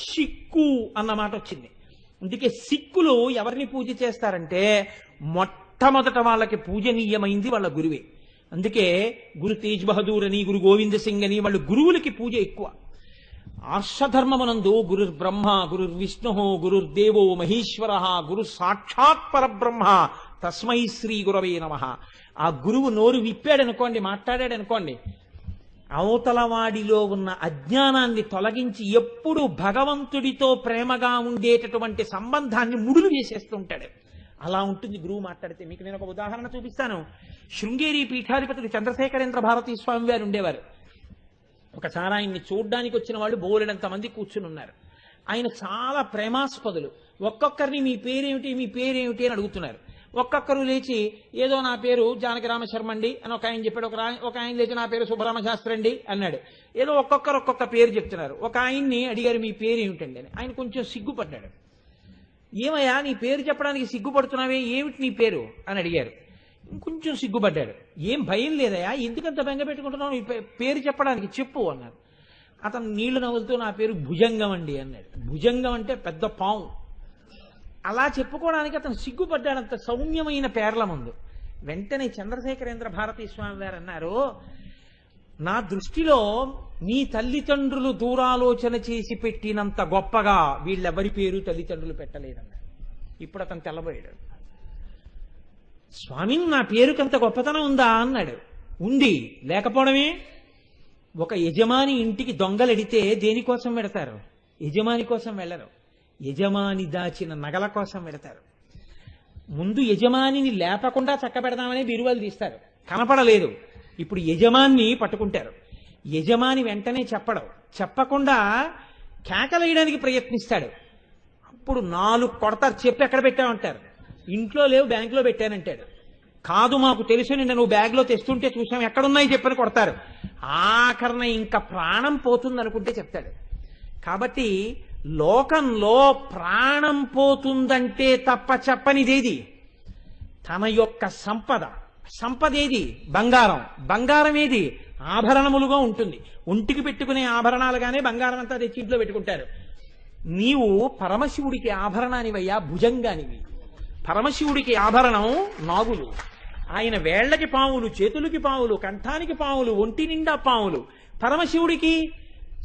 సిక్కు అన్న మాట వచ్చింది. అందుకే సిక్కులు ఎవరిని పూజ చేస్తారంటే మొట్టమొదట వాళ్ళకి పూజనీయమైంది వాళ్ళ గురువే. అందుకే గురు తేజ్ బహదూర్ అని, గురు గోవింద సింగ్ అని వాళ్ళు గురువులకి పూజ ఎక్కువ. ఆర్షధర్మమునందు గురుర్ బ్రహ్మ, గురుర్ విష్ణు, గురుర్దేవో మహేశ్వర, గురు సాక్షాత్ పరబ్రహ్మ తస్మై శ్రీ గురవే నమః. ఆ గురువు నోరు విప్పాడనుకోండి, మాట్లాడాడనుకోండి, అవతల వాడిలో ఉన్న అజ్ఞానాన్ని తొలగించి ఎప్పుడు భగవంతుడితో ప్రేమగా ఉండేటటువంటి సంబంధాన్ని ముడులు వేసేస్తుంటాడు. అలా ఉంటుంది గురువు మాట్లాడితే. మీకు నేను ఒక ఉదాహరణ చూపిస్తాను. శృంగేరి పీఠాధిపతి చంద్రశేఖరేంద్ర భారతీ స్వామి వారు ఉండేవారు. ఒకసారి ఆయన్ని చూడ్డానికి వచ్చిన వాళ్ళు బోలెడంత మంది కూర్చుని ఉన్నారు. ఆయన చాలా ప్రేమాస్పదులు. ఒక్కొక్కరిని మీ పేరేమిటి, మీ పేరేమిటి అని అడుగుతున్నారు. ఒక్కొక్కరు లేచి ఏదో నా పేరు జానకి రామశర్మ అండి అని ఒక ఆయన చెప్పాడు. ఒక ఆయన లేచి నా పేరు సుబ్బరామశాస్త్రి అండి అన్నాడు. ఏదో ఒక్కొక్కరు ఒక్కొక్క పేరు చెప్తున్నారు. ఒక ఆయన్ని అడిగారు మీ పేరు ఏమిటండి అని. ఆయన కొంచెం సిగ్గుపడ్డాడు. ఏమయ్యా నీ పేరు చెప్పడానికి సిగ్గుపడుతున్నావే, ఏమిటి నీ పేరు అని అడిగారు. ఇంకొంచెం సిగ్గుపడ్డాడు. ఏం భయం లేదయా, ఎందుకంత బెంగ పెట్టుకుంటున్నావు, నీ పేరు చెప్పడానికి చెప్పు అన్నారు. అతను నీళ్లు నవ్వులుతూ నా పేరు భుజంగం అండి అన్నాడు. భుజంగం అంటే పెద్ద పాము. అలా చెప్పుకోవడానికి అతను సిగ్గుపడ్డాడు, అంత సౌమ్యమైన పేర్ల ముందు. వెంటనే చంద్రశేఖరేంద్ర భారతీ స్వామి వారు అన్నారు, నా దృష్టిలో నీ తల్లిదండ్రులు దూరాలోచన చేసి పెట్టినంత గొప్పగా వీళ్ళెవరి పేరు తల్లిదండ్రులు పెట్టలేదన్నారు. ఇప్పుడు అతను తెల్లబోయాడు. స్వామి నా పేరుకంత గొప్పతనం ఉందా అన్నాడు. ఉంది, లేకపోవడమే. ఒక యజమాని ఇంటికి దొంగలెడితే దేనికోసం వెడతారు? యజమాని కోసం వెళ్ళరు, యజమాని దాచిన నగల కోసం వెడతారు. ముందు యజమానిని లేపకుండా చక్కబెడదామని బిరువాలు తీస్తారు, కనపడలేదు. ఇప్పుడు యజమాన్ని పట్టుకుంటారు. యజమాని వెంటనే చెప్పకుండా కేకలేయడానికి ప్రయత్నిస్తాడు. అప్పుడు 4 కొడతారు. చెప్పి ఎక్కడ పెట్టామంటారు. ఇంట్లో లేవు, బ్యాంకులో పెట్టానంటాడు. కాదు మాకు తెలుసు, నిన్న నువ్వు బ్యాగ్లో తెస్తుంటే చూసాం, ఎక్కడున్నాయి చెప్పని కొడతారు. ఆఖరణ ఇంకా ప్రాణం పోతుంది అనుకుంటే చెప్తాడు. కాబట్టి లోకంలో ప్రాణం పోతుందంటే తప్ప చెప్పనిదేది తన యొక్క సంపద ఏది? బంగారం. బంగారం ఏది? ఆభరణములుగా ఉంటుంది. ఒంటికి పెట్టుకునే ఆభరణాలుగానే బంగారం అంతా తెచ్చి ఇంట్లో పెట్టుకుంటారు. నీవు పరమశివుడికి ఆభరణానివయ్యా, భుజంగానివి. పరమశివుడికి ఆభరణం నాగులు. ఆయన వేళ్లకి పావులు, చేతులకి పావులు, కంఠానికి పావులు, ఒంటి నిండా పావులు. పరమశివుడికి,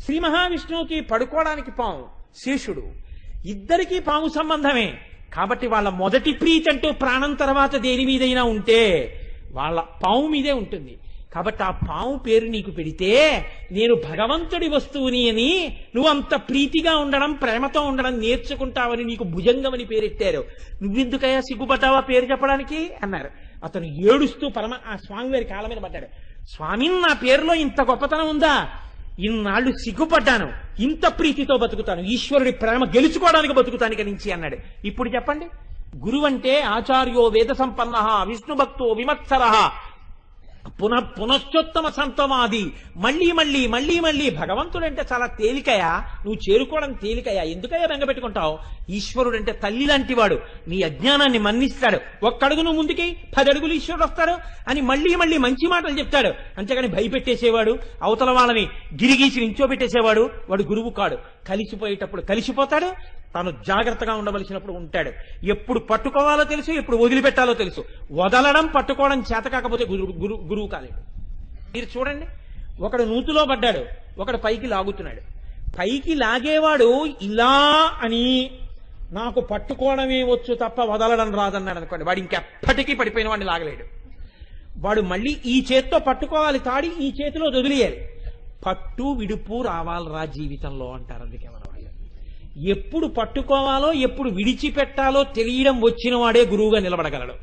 శ్రీ మహావిష్ణువుకి పడుకోవడానికి పావు శేషుడు. ఇద్దరికీ పాము సంబంధమే. కాబట్టి వాళ్ళ మొదటి ప్రీతి అంటూ ప్రాణం తర్వాత దేని మీదైనా ఉంటే వాళ్ళ పాము మీదే ఉంటుంది. కాబట్టి ఆ పాము పేరు నీకు పెడితే నేను భగవంతుడి వస్తువుని అని నువ్వు అంత ప్రీతిగా ఉండడం, ప్రేమతో ఉండడం నేర్చుకుంటావని నీకు భుజంగమని పేరెట్టారు. నువ్వెందుకయ్యా సిగ్గుపడ్డావా పేరు చెప్పడానికి అన్నారు. అతను ఏడుస్తూ ఆ స్వామివారి కాళ్ళ మీద పడ్డాడు. స్వామి నా పేరులో ఇంత గొప్పతనం ఉందా? ఇన్నాళ్ళు సిగ్గుపడ్డాను, ఇంత ప్రీతితో బతుకుతాను, ఈశ్వరుడి ప్రేమ గెలుచుకోవడానికి బతుకుతాను ఇక నుంచి అన్నాడు. ఇప్పుడు చెప్పండి, గురువు అంటే ఆచార్యో వేద సంపన్న విష్ణుభక్తో విమత్సర పునశ్చోత్తమ సంతమాది. మళ్ళీ మళ్ళీ మళ్ళీ మళ్ళీ భగవంతుడంటే చాలా తేలికయా, నువ్వు చేరుకోవడం తేలికయా, ఎందుకయ్యా బెంగపెట్టుకుంటావు? ఈశ్వరుడంటే తల్లి లాంటి వాడు, నీ అజ్ఞానాన్ని మన్నిస్తాడు. ఒక్కడుగు నువ్వు ముందుకి 10 అడుగులు ఈశ్వరుడు వస్తాడు అని మళ్ళీ మళ్ళీ మంచి మాటలు చెప్తాడు. అంతేగాని భయపెట్టేసేవాడు, అవతల వాళ్ళని గిరిగీసి నించోబెట్టేసేవాడు వాడు గురువు కాడు. కలిసిపోయేటప్పుడు కలిసిపోతాడు, తాను జాగ్రత్తగా ఉండవలసినప్పుడు ఉంటాడు. ఎప్పుడు పట్టుకోవాలో తెలుసు, ఎప్పుడు వదిలిపెట్టాలో తెలుసు. వదలడం పట్టుకోవడం చేత కాకపోతే గురువు కాలేడు. మీరు చూడండి, ఒకడు నూతులో పడ్డాడు, ఒకడు పైకి లాగుతున్నాడు. పైకి లాగేవాడు ఇలా అని నాకు పట్టుకోవడమే వచ్చు తప్ప వదలడం రాదన్నాడు అనుకోండి, వాడు ఇంకెప్పటికీ పడిపోయిన వాడిని లాగలేడు. వాడు మళ్ళీ ఈ చేత్తో పట్టుకోవాలి తాడి, ఈ చేతిలో వదిలేయాలి. పట్టు విడుపు రావాలరా జీవితంలో అంటారు. అందుకే మన వాళ్ళు ఎప్పుడు పట్టుకోవాలో ఎప్పుడు విడిచిపెట్టాలో తెలియడం వచ్చిన వాడే గురువుగా నిలబడగలడు.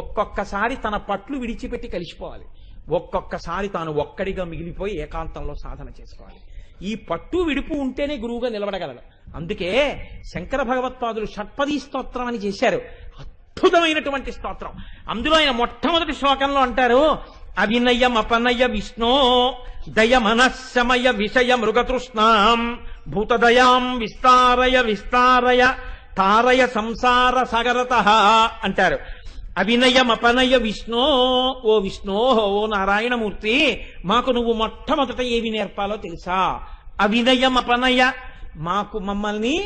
ఒక్కొక్కసారి తన పట్లు విడిచిపెట్టి కలిసిపోవాలి, ఒక్కొక్కసారి తాను ఒక్కడిగా మిగిలిపోయి ఏకాంతంలో సాధన చేసుకోవాలి. ఈ పట్టు విడుపు ఉంటేనే గురువుగా నిలబడగలడు. అందుకే శంకర భగవత్పాదులు షట్పదీ స్తోత్రం అని చేశారు, అద్భుతమైనటువంటి స్తోత్రం. అందులో ఆయన మొట్టమొదటి శ్లోకంలో అంటారు, అవినయమపనయ విష్ణో దయ మనశమయ విషయ మృగతృష్ణాం భూతదయాం విస్తారయ విస్తారయ తారయ సంసార సాగరతః అంటారు. అవినయమపనయ విష్ణో, ఓ విష్ణో, ఓ నారాయణమూర్తి, మాకు నువ్వు మొట్టమొదట ఏవి నేర్పాలో తెలుసా? అవినయమపనయ, మాకు మమ్మల్ని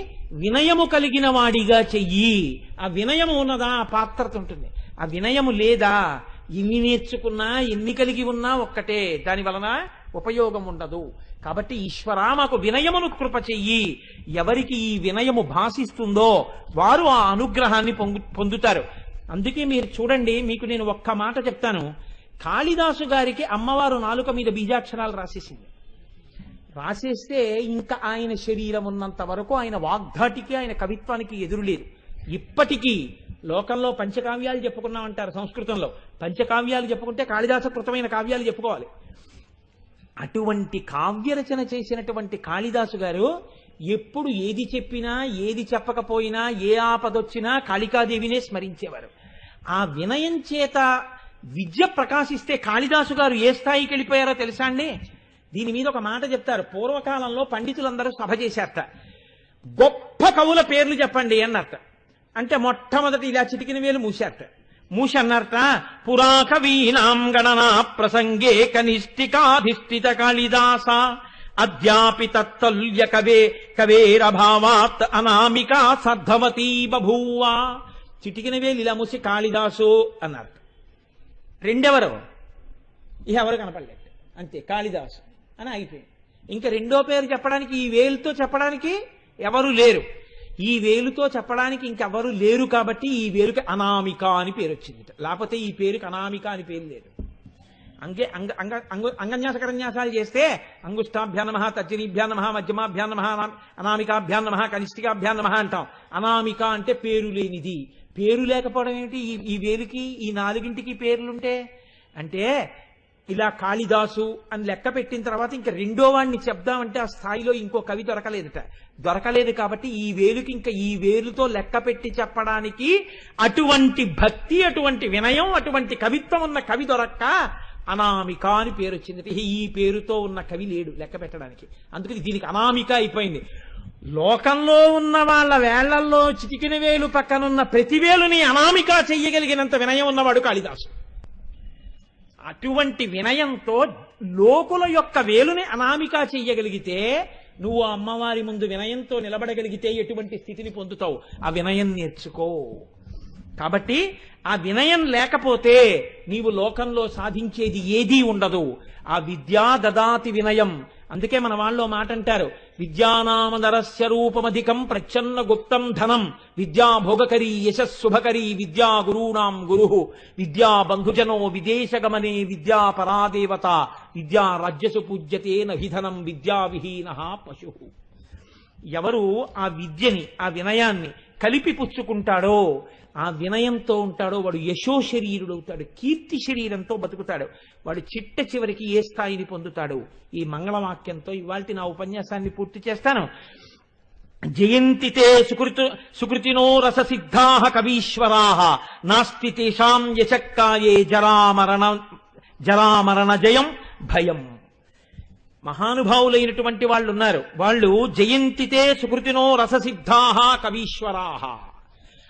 వినయము కలిగిన వాడిగా చెయ్యి. ఆ వినయము ఉన్నదా ఆ పాత్రత ఉంటుంది, ఆ వినయము లేదా ఎన్ని నేర్చుకున్నా ఎన్ని కలిగి ఉన్నా ఒక్కటే, దాని వలన ఉపయోగం ఉండదు. కాబట్టి ఈశ్వరా మాకు వినయమును కృప చెయ్యి. ఎవరికి ఈ వినయము భాషిస్తుందో వారు ఆ అనుగ్రహాన్ని పొందుతారు. అందుకే మీరు చూడండి, మీకు నేను ఒక్క మాట చెప్తాను. కాళిదాసు గారికి అమ్మవారు నాలుక మీద బీజాక్షరాలు రాసేసింది. రాసేస్తే ఇంకా ఆయన శరీరం ఉన్నంత వరకు ఆయన వాగ్ధాటికి ఆయన కవిత్వానికి ఎదురులేదు. ఇప్పటికీ లోకంలో పంచకావ్యాలు చెప్పుకున్నామంటారు సంస్కృతంలో. పంచకావ్యాలు చెప్పుకుంటే కాళిదాస కృతమైన కావ్యాలు చెప్పుకోవాలి. అటువంటి కావ్యరచన చేసినటువంటి కాళిదాసు గారు ఎప్పుడు ఏది చెప్పినా ఏది చెప్పకపోయినా ఏ ఆపదొచ్చినా కాళికాదేవినే స్మరించేవారు. ఆ వినయం చేత విద్య ప్రకాశిస్తే కాళిదాసు గారు ఏ స్థాయికి వెళ్ళిపోయారో తెలుసా అండి? దీని మీద ఒక మాట చెప్తారు. పూర్వకాలంలో పండితులందరూ సభ చేశారట. గొప్ప కవుల పేర్లు చెప్పండి అన్నట్ట. అంటే మొట్టమొదటి ఇలా చిటికిన వేలు మూశారట. మూసి అన్నారట, పురాకవీనాం గణనా ప్రసంగే కనిష్ఠికాధిష్ఠిత కాళిదాస అద్యాపి తత్తల్య కవేరభావాత్ అనామికా సర్ధవతీ బభూవ. చిటికిన వేలు ఇలా మూసి కాళిదాసు అన్నారు. రెండెవరు? ఎవరు కనపడలేదు, అంతే కాళిదాసు అని అయిపోయింది. ఇంకా రెండో పేరు చెప్పడానికి, ఈ వేలుతో చెప్పడానికి ఎవరు లేరు. ఈ వేలుతో చెప్పడానికి ఇంకెవరు లేరు కాబట్టి ఈ వేలుకి అనామిక అని పేరు వచ్చింది. లేకపోతే ఈ పేరుకి అనామిక అని పేరు లేదు. అంగన్యాసకరన్యాసాలు చేస్తే అంగుష్టాభ్యాం నమః, తర్జనీభ్యాం నమః, మధ్యమాభ్యాం నమః, అనామికాభ్యాం నమః, కనిష్ఠికాభ్యాం నమః అంటాం. అనామిక అంటే పేరు లేనిది. పేరు లేకపోవడం ఏమిటి? ఈ వేలుకి ఈ నాలుగింటికి పేర్లుంటే అంటే ఇలా కాళిదాసు అని లెక్క పెట్టిన తర్వాత ఇంకా రెండో వాడిని చెప్దామంటే ఆ స్థాయిలో ఇంకో కవి దొరకలేదు కాబట్టి ఈ వేలుకి ఇంకా ఈ వేలుతో లెక్క పెట్టి చెప్పడానికి అటువంటి భక్తి, అటువంటి వినయం, అటువంటి కవిత్వం ఉన్న కవి దొరక్క అనామిక అని పేరు వచ్చింది. ఈ పేరుతో ఉన్న కవి లేడు లెక్క పెట్టడానికి. అందుకని దీనికి అనామిక అయిపోయింది. లోకంలో ఉన్న వాళ్ళ వేళ్లల్లో చిటికిన వేలు పక్కనున్న ప్రతి వేలుని అనామిక చెయ్యగలిగినంత వినయం ఉన్నవాడు కాళిదాసు. అటువంటి వినయంతో లోకుల యొక్క వేలుని అనామిక చెయ్యగలిగితే, నువ్వు అమ్మవారి ముందు వినయంతో నిలబడగలిగితే ఎటువంటి స్థితిని పొందుతావు? ఆ వినయం నేర్చుకో. కాబట్టి ఆ వినయం లేకపోతే నీవు లోకంలో సాధించేది ఏదీ ఉండదు. ఆ విద్యా దదాతి వినయం. అందుకే మన వాళ్ళు మాట అంటారు, విద్యానామదరస్య రూపమధికం ప్రచ్ఛన్న గుప్తం ధనం విద్యా భోగకరీ యశస్సుభకరీ విద్యా గురూణాం గురు విద్యా బంధుజనో విదేశగమనే విద్యా పరాదేవత విద్యా రాజ్యసు పూజ్యతే నహిధనం విద్యా విహీన పశు. ఎవరు ఆ విద్యని, ఆ వినయాన్ని కలిపి పుచ్చుకుంటాడో, ఆ వినయంతో ఉంటాడో వాడు యశో శరీరుడవుతాడు, కీర్తి శరీరంతో బతుకుతాడు. వాడు చిట్ట చివరికి ఏ స్థాయిని పొందుతాడు? ఈ మంగళవాక్యంతో ఇవాల్టి నా ఉపన్యాసాన్ని పూర్తి చేస్తాను. జయంతితే సుకృతినో రససిద్ధా కవీశ్వరా నాస్తి తేషాం యశక్కాయే జరామరణ జయం భయం. మహానుభావులైనటువంటి వాళ్ళు ఉన్నారు. వాళ్ళు జయంతితే సుకృతినో రససిద్ధా కవీశ్వరా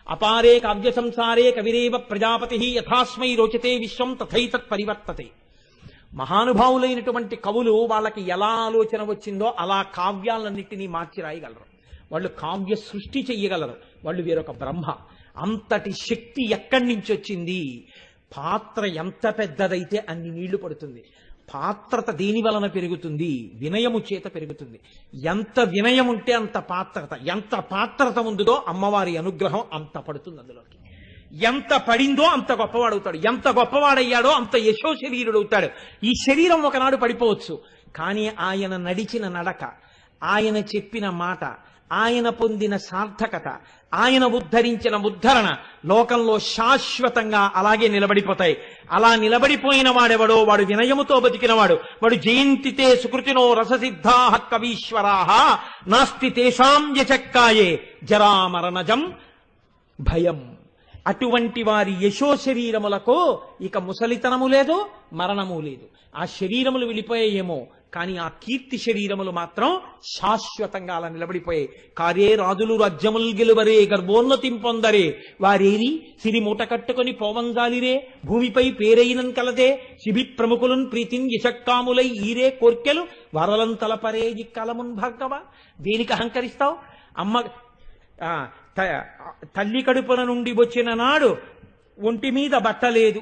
అపారే కావ్య సంసారే కవిరేవ ప్రజాపతి యథాస్మై రోచతే విశ్వం తథైతత్ పరివర్తతే. మహానుభావులైనటువంటి కవులు వాళ్ళకి ఎలా ఆలోచన వచ్చిందో అలా కావ్యాలన్నింటినీ మార్చి రాయగలరు. వాళ్ళు కావ్య సృష్టి చెయ్యగలరు. వాళ్ళు వేరొక బ్రహ్మ. అంతటి శక్తి ఎక్కడి నుంచి వచ్చింది? పాత్ర ఎంత పెద్దదైతే అన్ని నీళ్లు పడుతుంది. పాత్రత దేని వలన పెరుగుతుంది? వినయము చేత పెరుగుతుంది. ఎంత వినయం ఉంటే అంత పాత్రత, ఎంత పాత్రత ఉందో అమ్మవారి అనుగ్రహం అంత పడుతుంది అందులోకి. ఎంత పడిందో అంత గొప్పవాడవుతాడు. ఎంత గొప్పవాడయ్యాడో అంత యశో శరీరుడవుతాడు. ఈ శరీరం ఒకనాడు పడిపోవచ్చు, కానీ ఆయన నడిచిన నడక, ఆయన చెప్పిన మాట, ఆయన పొందిన సార్థకత, ఆయన ఉద్ధరించిన ఉద్ధరణ లోకంలో శాశ్వతంగా అలాగే నిలబడిపోతాయి. అలా నిలబడిపోయిన వాడెవడో వాడు వినయముతో బతికినవాడు. వాడు జయంతితే సుకృతినో రససిద్ధా కవీశ్వరా నాస్తి తేషాం యశక్కాయే జరామరణజం భయం. అటువంటి వారి యశో శరీరములకు ఇక ముసలితనము లేదు, మరణము లేదు. ఆ శరీరములు వెళ్ళిపోయాయేమో, కానీ ఆ కీర్తి శరీరములు మాత్రం శాశ్వతంగా అలా నిలబడిపోయాయి. కారే రాజులు రాజ్యముల్ గెలువరే గర్భోన్నతిం పొందరే వారేరి సిరి మూట కట్టుకొని పోవంగాలిరే భూమిపై పేరైనం కలదే శిబి ప్రముఖులున్ ప్రీతిన్ యశక్కాములై ఈరే కోర్కెలు వరలం తలపరే ఇక్కలమున్ భార్గవ. దేనికి అహంకరిస్తావు? అమ్మ తల్లి కడుపున నుండి వచ్చిన నాడు ఒంటి మీద బట్ట లేదు.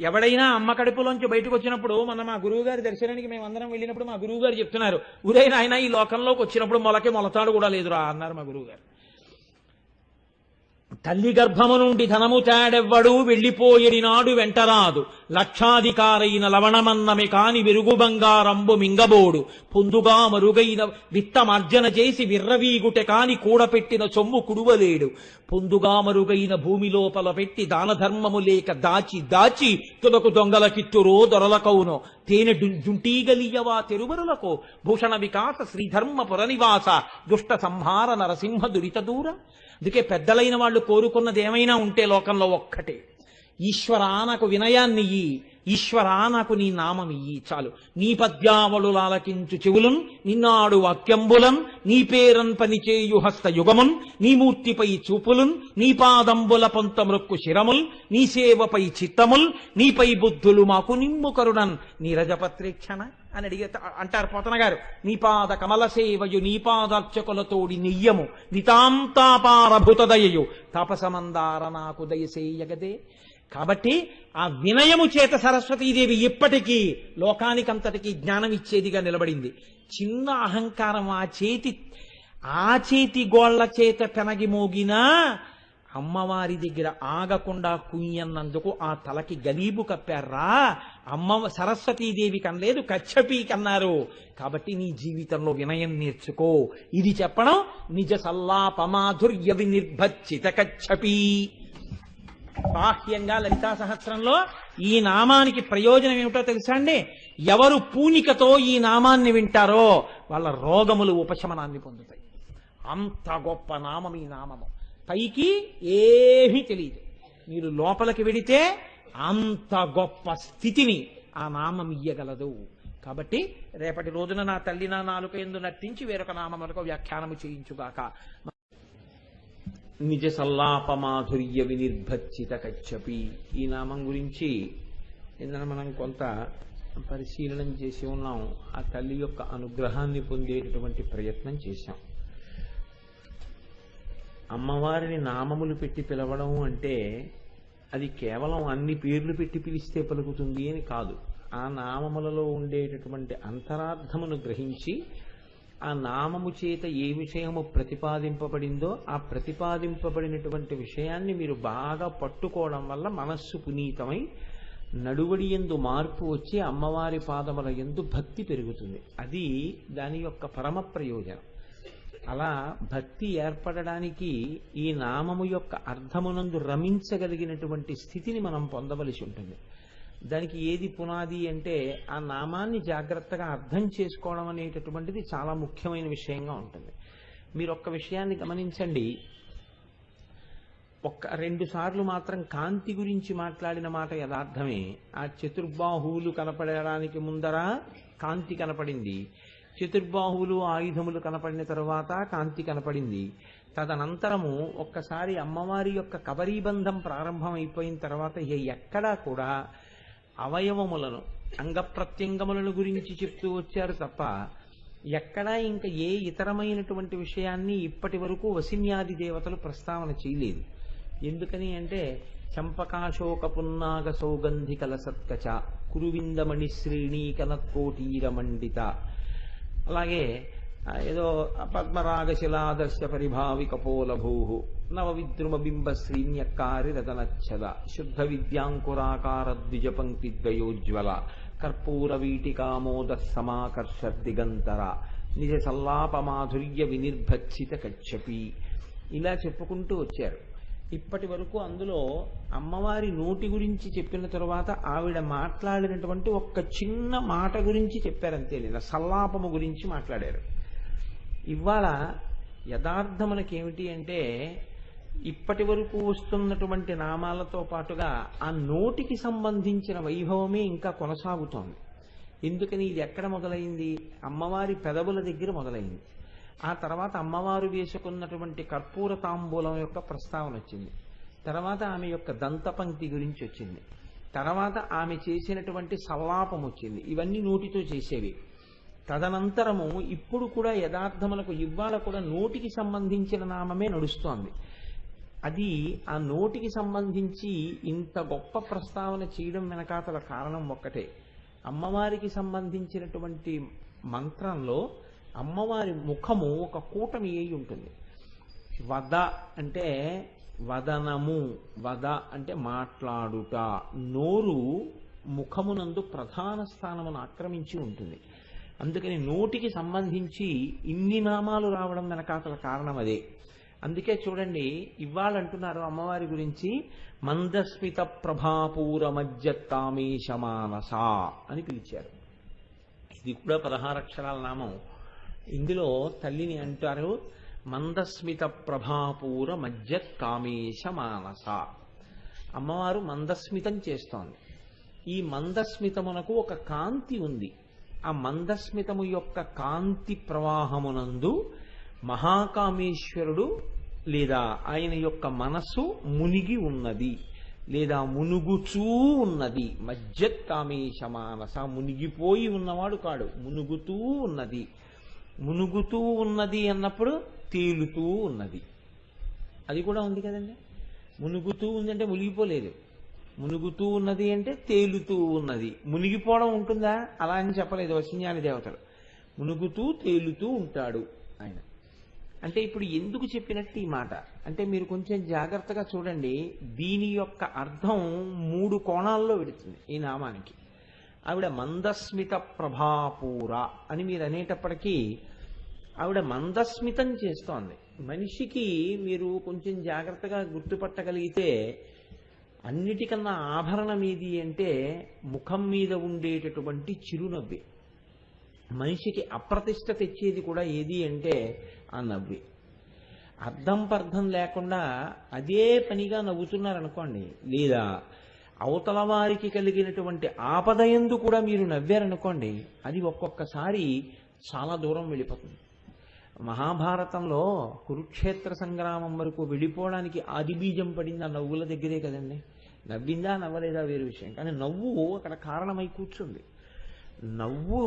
ఎవడైనా అమ్మ కడుపులోంచి బయటకు వచ్చినప్పుడు, మా గురువు గారి దర్శనానికి మేమందరం వెళ్ళినప్పుడు మా గురువు గారు చెప్తున్నారు, ఉదయం ఆయన ఈ లోకంలోకి వచ్చినప్పుడు మొలతాడు కూడా లేదురా అన్నారు మా గురువు గారు. తల్లి గర్భము నుండి ధనము తేడెవ్వడు వెళ్ళిపోయేడి నాడు వెంటరాదు లక్షాధికారైన లవణమన్నమే కాని వెరుగు బంగారంబు మింగబోడు పొందుగా మరుగైన విత్తమార్జన చేసి విర్రవీగుటె కాని కూడపెట్టిన సొమ్ము కుడువలేడు పొందుగా మరుగైన భూమి లోపల పెట్టి దాన ధర్మము లేక దాచి దాచి తులకు దొంగల కిత్తురో దొరలకౌనో తేనె జుంటీగలియవా తెరువరులకు భూషణ వికాస శ్రీధర్మ పురనివాస దుష్ట సంహార నరసింహ దురిత దూర. అందుకే పెద్దలైన వాళ్ళు కోరుకున్నది ఏమైనా ఉంటే లోకంలో ఒక్కటే, ఈశ్వరా నాకు వినయాన్ని ఇయ్యి, ఈశ్వరా నాకు నీ నామం ఇయ్యి చాలు. నీ పద్యావళు లాలకించు చెవులున్ నిన్నాడు వాక్యంబులన్ నీ పేరన్ పనిచేయు హస్త యుగమున్ నీ మూర్తిపై చూపులున్ నీ పాదంబుల పొంత మృక్కు శిరముల్ నీ సేవపై చిత్తముల్ నీపై బుద్ధులు మాకు నిమ్ము కరుణన్ నీరజపత్రేక్షణ అని అంటారు పోతన గారు. నీ పాద కమల సేవయు నీ పాదార్చకులతోడి నియ్యము నితాంతాపారభుతదయయు తాపసమందార నాకు దయసేయగదే. కాబట్టి ఆ వినయము చేత సరస్వతీదేవి ఇప్పటికీ లోకానికంతటికీ జ్ఞానం ఇచ్చేదిగా నిలబడింది. చిన్న అహంకారం ఆ చేతి గోళ్ల చేత పెనగి మోగినా అమ్మవారి దగ్గర ఆగకుండా కుయ్యన్నందుకు ఆ తలకి గలీబు కప్పారా. సరస్వతీదేవి కనలేదు, కచ్చపీకి అన్నారు. కాబట్టి నీ జీవితంలో వినయం నేర్చుకో. ఇది చెప్పడం నిజ సల్లాపమాధుర్య వినిర్భచ్చిత కచ్చపీ. బాహ్యంగా లలితా సహస్రంలో ఈ నామానికి ప్రయోజనం ఏమిటో తెలుసా అండి? ఎవరు పూనికతో ఈ నామాన్ని వింటారో వాళ్ళ రోగములు ఉపశమనాన్ని పొందుతాయి. అంత గొప్ప నామం ఈ నామము. పైకి ఏమీ తెలియదు, మీరు లోపలికి వెడితే అంత గొప్ప స్థితిని ఆ నామం ఇయ్యగలదు. కాబట్టి రేపటి రోజున నా తల్లి నా నాలుక యందు నర్తించి వేరొక నామములకు వ్యాఖ్యానము చేయించుగాక. నిజ సల్లాపమాధుర్య వినిర్భచ్చిత కచ్చపి. ఈ నామం గురించి నిన్న మనం కొంత పరిశీలన చేసి ఉన్నాం. ఆ తల్లి యొక్క అనుగ్రహాన్ని పొందేటటువంటి ప్రయత్నం చేశాం. అమ్మవారిని నామములు పెట్టి పిలవడం అంటే అది కేవలం అన్ని పేర్లు పెట్టి పిలిస్తే పలుకుతుంది అని కాదు. ఆ నామములలో ఉండేటటువంటి అంతరార్థమును గ్రహించి ఆ నామము చేత ఏ విషయము ప్రతిపాదింపబడిందో ఆ ప్రతిపాదింపబడినటువంటి విషయాన్ని మీరు బాగా పట్టుకోవడం వల్ల మనస్సు పునీతమై నడువడి యందు మార్పు వచ్చి అమ్మవారి పాదముల యందు భక్తి పెరుగుతుంది. అది దాని యొక్క పరమ ప్రయోజనం. అలా భక్తి ఏర్పడడానికి ఈ నామము యొక్క అర్థమునందు రమించగలిగినటువంటి స్థితిని మనం పొందవలసి ఉంటుంది. దానికి ఏది పునాది అంటే ఆ నామాన్ని జాగ్రత్తగా అర్థం చేసుకోవడం అనేటటువంటిది చాలా ముఖ్యమైన విషయంగా ఉంటుంది. మీరు ఒక్క విషయాన్ని గమనించండి. రెండు సార్లు మాత్రం కాంతి గురించి మాట్లాడిన మాట యథార్థమే. ఆ చతుర్బాహువులు కనపడడానికి ముందర కాంతి కనపడింది, చతుర్బాహువులు ఆయుధములు కనపడిన తరువాత కాంతి కనపడింది. తదనంతరము ఒక్కసారి అమ్మవారి యొక్క కబరీబంధం ప్రారంభమైపోయిన తర్వాత ఎక్కడా కూడా అవయవములను అంగప్రత్యంగములను గురించి చెప్తూ వచ్చారు తప్ప ఎక్కడా ఇంకా ఏ ఇతరమైనటువంటి విషయాన్ని ఇప్పటి వరకు వసిన్యాది దేవతలు ప్రస్తావన చేయలేదు. ఎందుకని అంటే చంపకాశోక పున్నాగ సౌగంధి కలసత్కచ కురువిందమణి శ్రేణీ కనత్కోటీర మండిత, అలాగే ఏదో పద్మరాగశిలాదర్శ పరిభావి కపోలభూ నవ విద్రుమ బింబ శ్రీన్యక్కారి రతనచ్చద శుద్ధ విద్యాంకురాకార ద్విజ పంక్తి ద్వయోజ్వల కర్పూర వీటికామోద సమాకర్ష దిగంతర నిజ సల్లాప మాధుర్య వినిర్భచ్చిత కచ్చపి, ఇలా చెప్పుకుంటూ వచ్చారు. ఇప్పటి వరకు అందులో అమ్మవారి నోటి గురించి చెప్పిన తరువాత ఆవిడ మాట్లాడినటువంటి ఒక్క చిన్న మాట గురించి చెప్పారంతే, లేదా సల్లాపము గురించి మాట్లాడారు. ఇవాళ యథార్థములకేమిటి అంటే ఇప్పటి వరకు వస్తున్నటువంటి నామాలతో పాటుగా ఆ నోటికి సంబంధించిన వైభవమే ఇంకా కొనసాగుతోంది. ఎందుకని ఇది ఎక్కడ మొదలైంది? అమ్మవారి పెదవుల దగ్గర మొదలైంది. ఆ తర్వాత అమ్మవారు వేసుకున్నటువంటి కర్పూర తాంబూలం యొక్క ప్రస్తావన వచ్చింది. తర్వాత ఆమె యొక్క దంతపంక్తి గురించి వచ్చింది. తర్వాత ఆమె చేసినటువంటి సల్లాపం వచ్చింది. ఇవన్నీ నోటితో చేసేవి. తదనంతరము ఇప్పుడు కూడా యథార్థములకు ఇవాళ కూడా నోటికి సంబంధించిన నామమే నడుస్తోంది. అది ఆ నోటికి సంబంధించి ఇంత గొప్ప ప్రస్తావన చేయడం వెనకాతల కారణం ఒక్కటే. అమ్మవారికి సంబంధించినటువంటి మంత్రంలో అమ్మవారి ముఖము ఒక కూటమి అయి ఉంటుంది. వద అంటే వదనము, వద అంటే మాట్లాడుట. నోరు ముఖమునందు ప్రధాన స్థానమును ఆక్రమించి ఉంటుంది. అందుకని నోటికి సంబంధించి ఇన్ని నామాలు రావడం వెనకాతల కారణం అదే. అందుకే చూడండి, ఇవాళ అంటున్నారు అమ్మవారి గురించి మందస్మిత ప్రభాపూర మధ్య కామేశమానస అని పిలిచారు. ఇది కూడా 16 అక్షరాల నామం. ఇందులో తల్లిని అంటారు మందస్మిత ప్రభాపూర మధ్య కామేశమానస. అమ్మవారు మందస్మితం చేస్తోంది. ఈ మందస్మితమునకు ఒక కాంతి ఉంది. ఆ మందస్మితము యొక్క కాంతి ప్రవాహమునందు మహాకామేశ్వరుడు లేదా ఆయన యొక్క మనస్సు మునిగి ఉన్నది, లేదా మునుగుచూ ఉన్నది. మధ్య కామేశమానస, మునిగిపోయి ఉన్నవాడు కాడు, మునుగుతూ ఉన్నది. మునుగుతూ ఉన్నది అన్నప్పుడు తేలుతూ ఉన్నది. అది కూడా ఉంది కదండి. మునుగుతూ ఉందంటే మునిగిపోలేదు, మునుగుతూ ఉన్నది అంటే తేలుతూ ఉన్నది. మునిగిపోవడం ఉంటుందా? అలా అని చెప్పలేదు వసిన్యాని దేవతలు. మునుగుతూ తేలుతూ ఉంటాడు ఆయన. అంటే ఇప్పుడు ఎందుకు చెప్పినట్టు ఈ మాట అంటే మీరు కొంచెం జాగ్రత్తగా చూడండి. దీని యొక్క అర్థం 3 కోణాల్లో వెడుతుంది ఈ నామానికి. ఆవిడ మందస్మిత ప్రభాపూర అని మీరు అనేటప్పటికీ ఆవిడ మందస్మితం చేస్తోంది. మనిషికి మీరు కొంచెం జాగ్రత్తగా గుర్తుపట్టగలిగితే అన్నిటికన్నా ఆభరణం ఏది అంటే ముఖం మీద ఉండేటటువంటి చిరునవ్వే. మనిషికి అప్రతిష్ట తెచ్చేది కూడా ఏది అంటే ఆ నవ్వే. అర్థం పర్థం లేకుండా అదే పనిగా నవ్వుతున్నారనుకోండి, లేదా అవతల వారికి కలిగినటువంటి ఆపదయందు కూడా మీరు నవ్వారనుకోండి, అది ఒక్కొక్కసారి చాలా దూరం వెళ్ళిపోతుంది. మహాభారతంలో కురుక్షేత్ర సంగ్రామం వరకు వెళ్ళిపోవడానికి ఆది బీజం పడింది ఆ నవ్వుల దగ్గరే కదండి. నవ్విందా నవ్వలేదా వేరు విషయం, కానీ నవ్వు అక్కడ కారణమై కూర్చుంది. నవ్వు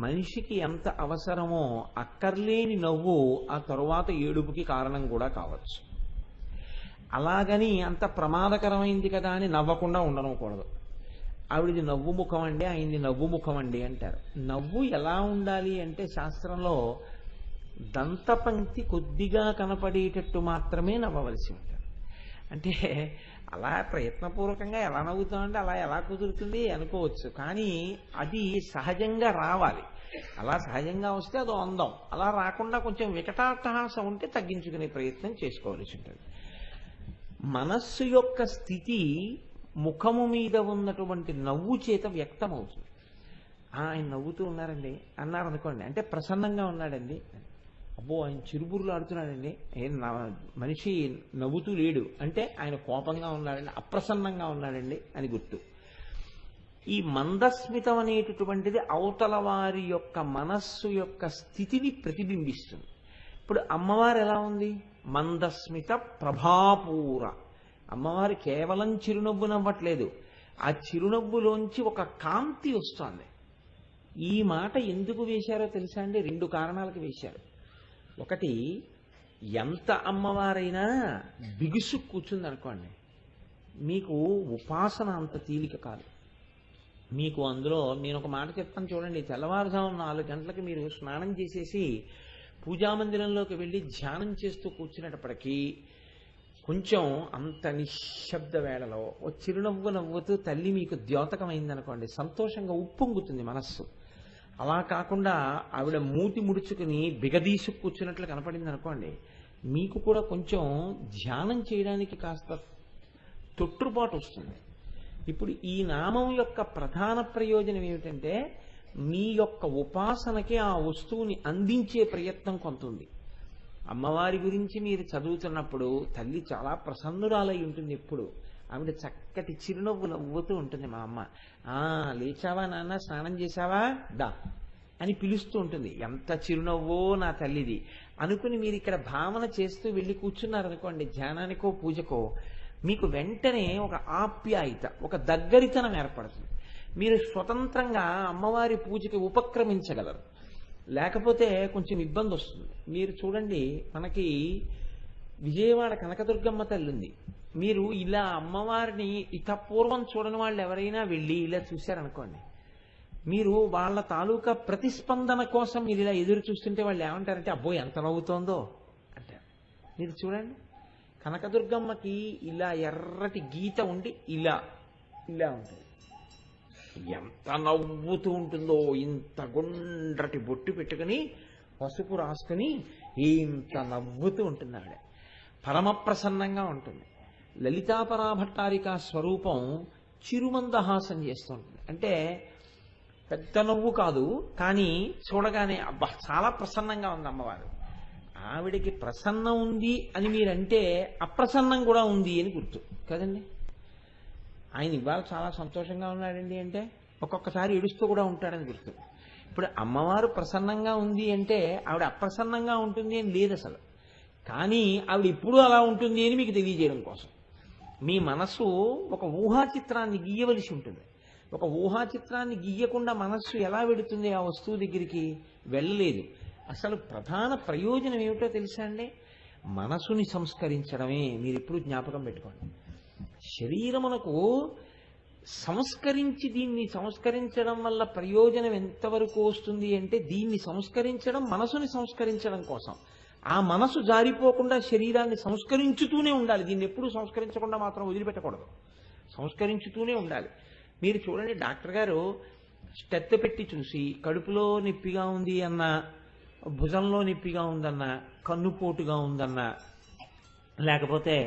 మనిషికి ఎంత అవసరమో అక్కర్లేని నవ్వు ఆ తరువాత ఏడుపుకి కారణం కూడా కావచ్చు. అలాగని అంత ప్రమాదకరమైంది కదా అని నవ్వకుండా ఉండనకూడదు. ఆవిడది నవ్వు ముఖం అండి, ఆయనది నవ్వు ముఖం అండి అంటారు. నవ్వు ఎలా ఉండాలి అంటే శాస్త్రంలో దంతపంక్తి కొద్దిగా కనపడేటట్టు మాత్రమే నవ్వవలసి ఉంటుంది. అంటే అలా ప్రయత్నపూర్వకంగా ఎలా నవ్వుతామంటే అలా ఎలా కుదురుతుంది అనుకోవచ్చు, కానీ అది సహజంగా రావాలి. అలా సహజంగా వస్తే అదో అందం. అలా రాకుండా కొంచెం వికటాట్టహాసం ఉంటే తగ్గించుకునే ప్రయత్నం చేసుకోవాల్సి ఉంటుంది. మనస్సు యొక్క స్థితి ముఖము మీద ఉన్నటువంటి నవ్వు చేత వ్యక్తమవుతుంది. ఆయన నవ్వుతూ ఉన్నారండి అన్నారనుకోండి, అంటే ప్రసన్నంగా ఉన్నాడండి. అబ్బో ఆయన చిరుబుర్రులు ఆడుతున్నాడండి, మనిషి నవ్వుతూ లేడు అంటే ఆయన కోపంగా ఉన్నాడండి, అప్రసన్నంగా ఉన్నాడండి అని గుర్తు. ఈ మందస్మితం అనేటటువంటిది అవతల వారి యొక్క మనస్సు యొక్క స్థితిని ప్రతిబింబిస్తుంది. ఇప్పుడు అమ్మవారు ఎలా ఉంది? మందస్మిత ప్రభాపూర. అమ్మవారు కేవలం చిరునవ్వు నవ్వట్లేదు, ఆ చిరునవ్వులోంచి ఒక కాంతి వస్తోంది. ఈ మాట ఎందుకు వేశారో తెలుసా అండి? 2 కారణాలకు వేశారు. ఒకటి, ఎంత అమ్మవారైనా బిగుసు కూర్చుంది అనుకోండి, మీకు ఉపాసన అంత తేలిక కాదు. మీకు అందులో నేను ఒక మాట చెప్తాను చూడండి. తెల్లవారుజాము 4 గంటలకు మీరు స్నానం చేసేసి పూజామందిరంలోకి వెళ్ళి ధ్యానం చేస్తూ కూర్చునేటప్పటికీ కొంచెం అంత నిశ్శబ్ద వేళలో ఓ చిరునవ్వు నవ్వుతూ తల్లి మీకు ద్యోతకమైందనుకోండి, సంతోషంగా ఉప్పొంగుతుంది మనస్సు. అలా కాకుండా ఆవిడ మూతి ముడుచుకుని బిగదీసు కూర్చున్నట్లు కనపడింది అనుకోండి, మీకు కూడా కొంచెం ధ్యానం చేయడానికి కాస్త తొట్టుబాటు వస్తుంది. ఇప్పుడు ఈ నామం యొక్క ప్రధాన ప్రయోజనం ఏమిటంటే, మీ యొక్క ఉపాసనకి ఆ వస్తువుని అందించే ప్రయత్నం కొంత ఉంది. అమ్మవారి గురించి మీరు చదువుతున్నప్పుడు తల్లి చాలా ప్రసన్నురాలై ఉంటుంది. ఎప్పుడు ఆవిడ చక్కటి చిరునవ్వు నవ్వుతూ ఉంటుంది. మా అమ్మ, లేచావా నాన్న, స్నానం చేశావా, దా అని పిలుస్తూ ఉంటుంది. ఎంత చిరునవ్వో నా తల్లిది అనుకుని మీరు ఇక్కడ భావన చేస్తూ వెళ్ళి కూర్చున్నారనుకోండి, ధ్యానానికో పూజకో, మీకు వెంటనే ఒక ఆప్యాయత, ఒక దగ్గరితనం ఏర్పడుతుంది. మీరు స్వతంత్రంగా అమ్మవారి పూజకి ఉపక్రమించగలరు. లేకపోతే కొంచెం ఇబ్బంది వస్తుంది. మీరు చూడండి, మనకి విజయవాడ కనకదుర్గమ్మ తల్లి ఉంది. మీరు ఇలా అమ్మవారిని ఇక పూర్వం చూడని వాళ్ళు ఎవరైనా వెళ్ళి ఇలా చూశారనుకోండి, మీరు వాళ్ళ తాలూకా ప్రతిస్పందన కోసం మీరు ఇలా ఎదురు చూస్తుంటే వాళ్ళు ఏమంటారంటే, అబ్బో ఎంత నవ్వుతోందో అంటారు. మీరు చూడండి, కనకదుర్గమ్మకి ఇలా ఎర్రటి గీత ఉండి ఇలా ఇలా ఉంటుంది. ఎంత నవ్వుతూ ఉంటుందో, ఇంత గుండ్రటి బొట్టు పెట్టుకుని పసుపు రాసుకుని ఇంత నవ్వుతూ ఉంటుంది. ఆవిడ పరమ ప్రసన్నంగా ఉంటుంది. లలితాపరాభట్టారిక స్వరూపం చిరుమందహాసం చేస్తూ ఉంటుంది. అంటే పెద్ద నవ్వు కాదు, కానీ చూడగానే అబ్బా చాలా ప్రసన్నంగా ఉంది అమ్మవారు. ఆవిడికి ప్రసన్నం ఉంది అని మీరంటే అప్రసన్నం కూడా ఉంది అని గుర్తు కదండి. ఆయన ఇవాళ చాలా సంతోషంగా ఉన్నాడండి అంటే ఒక్కొక్కసారి ఏడుస్తూ కూడా ఉంటాడని గుర్తు. ఇప్పుడు అమ్మవారు ప్రసన్నంగా ఉంది అంటే ఆవిడ అప్రసన్నంగా ఉంటుంది అని లేదు అసలు. కానీ ఆవిడ ఎప్పుడూ అలా ఉంటుంది అని మీకు తెలియజేయడం కోసం మీ మనస్సు ఒక ఊహా చిత్రాన్ని గీయవలసి ఉంటుంది. ఒక ఊహా చిత్రాన్ని గీయకుండా మనస్సు ఎలా వెడుతుంది ఆ వస్తువు దగ్గరికి? వెళ్ళలేదు. అసలు ప్రధాన ప్రయోజనం ఏమిటో తెలుసా అండి? మనసుని సంస్కరించడమే. మీరు ఎప్పుడు జ్ఞాపకం పెట్టుకోండి. శరీరమునకు సంస్కరించి దీన్ని సంస్కరించడం వల్ల ప్రయోజనం ఎంతవరకు వస్తుంది అంటే, దీన్ని సంస్కరించడం మనసుని సంస్కరించడం కోసం. ఆ మనసు జారిపోకుండా శరీరాన్ని సంస్కరించుతూనే ఉండాలి. దీన్ని ఎప్పుడూ సంస్కరించకుండా మాత్రం వదిలిపెట్టకూడదు, సంస్కరించుతూనే ఉండాలి. మీరు చూడండి, డాక్టర్ గారు స్టెత్ పెట్టి చూసి కడుపులో నొప్పిగా ఉంది అన్నా, భుజంలో నొప్పిగా ఉందన్నా, కన్నుపోటుగా ఉందన్నా, లేకపోతే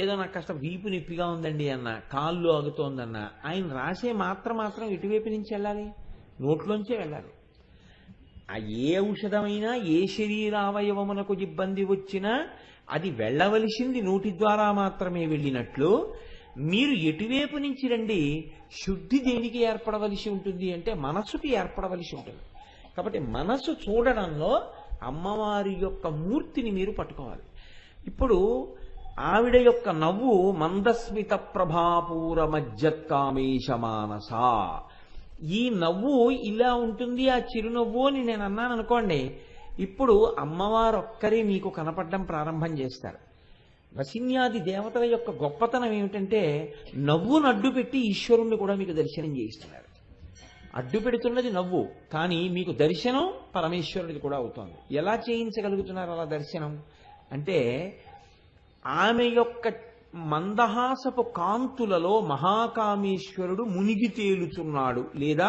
ఏదో నాకు కాస్త వీపు నొప్పిగా ఉందండి అన్న, కాళ్ళు ఆగుతోందన్న, ఆయన రాసే మాత్రం ఇటువైపు నుంచి వెళ్ళాలి, నోట్లోంచే వెళ్ళాలి. ఆ ఏ ఔషధమైనా ఏ శరీరావయవమునకు ఇబ్బంది వచ్చినా అది వెళ్ళవలసింది నోటి ద్వారా మాత్రమే వెళ్ళినట్లు మీరు ఎటువైపు నుంచి రండి, శుద్ధి దేనికి ఏర్పడవలసి ఉంటుంది అంటే మనస్సుకి ఏర్పడవలసి ఉంటుంది. కాబట్టి మనస్సు చూడడంలో అమ్మవారి యొక్క మూర్తిని మీరు పట్టుకోవాలి. ఇప్పుడు ఆవిడ యొక్క నవ్వు మందస్మిత ప్రభాపూర మజ్జత్కామేశ మానస. ఈ నవ్వు ఇలా ఉంటుంది, ఆ చిరునవ్వు అని నేను అన్నాను అనుకోండి. ఇప్పుడు అమ్మవారు ఒక్కరే మీకు కనపడడం ప్రారంభం చేస్తారు. వసిన్యాది దేవతల యొక్క గొప్పతనం ఏమిటంటే, నవ్వును అడ్డు పెట్టి ఈశ్వరుణ్ణి కూడా మీకు దర్శనం చేయిస్తున్నారు. అడ్డు పెడుతున్నది నవ్వు, కానీ మీకు దర్శనం పరమేశ్వరుడికి కూడా అవుతోంది. ఎలా చేయించగలుగుతున్నారు అలా దర్శనం అంటే, ఆమె యొక్క మందహాసపు కాంతులలో మహాకామేశ్వరుడు మునిగి తేలుచున్నాడు, లేదా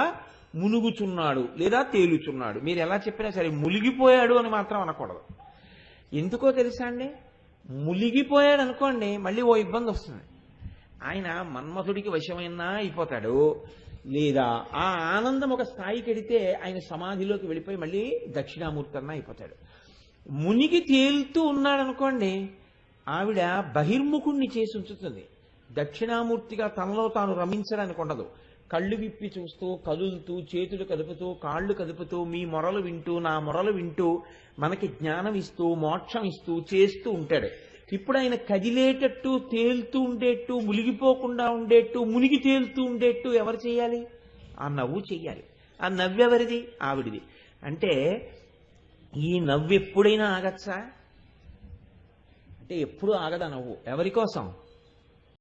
మునుగుచున్నాడు, లేదా తేలుచున్నాడు. మీరు ఎలా చెప్పినా సరే మునిగిపోయాడు అని మాత్రం అనకూడదు. ఎందుకో తెలుసా అండి? మునిగిపోయాడు అనుకోండి మళ్ళీ ఓ ఇబ్బంది వస్తుంది. ఆయన మన్మథుడికి వశమైనా అయిపోతాడు, లేదా ఆ ఆనందం ఒక స్థాయికి ఎడితే ఆయన సమాధిలోకి వెళ్ళిపోయి మళ్ళీ దక్షిణామూర్తి అన్న అయిపోతాడు. మునిగి తేలుతూ ఉన్నాడనుకోండి, ఆవిడ బహిర్ముఖుణ్ణి చేసి ఉంచుతుంది. దక్షిణామూర్తిగా తనలో తాను రమించడానికి ఉండదు. కళ్ళు విప్పి చూస్తూ, కదులుతూ, చేతులు కదుపుతూ, కాళ్ళు కదుపుతూ, మీ మొరలు వింటూ, నా మొరలు వింటూ, మనకి జ్ఞానం ఇస్తూ, మోక్షం ఇస్తూ చేస్తూ ఉంటాడు. ఇప్పుడు ఆయన కదిలేటట్టు, తేలుతూ ఉండేట్టు, మునిగిపోకుండా ఉండేట్టు, మునిగి తేలుతూ ఉండేట్టు ఎవరు చేయాలి? ఆ నవ్వు చెయ్యాలి. ఆ నవ్వెవరిది? ఆవిడిది. అంటే ఈ నవ్వు ఎప్పుడైనా ఆగచ్చా? అంటే ఎప్పుడు ఆగదా నవ్వు. ఎవరి కోసం?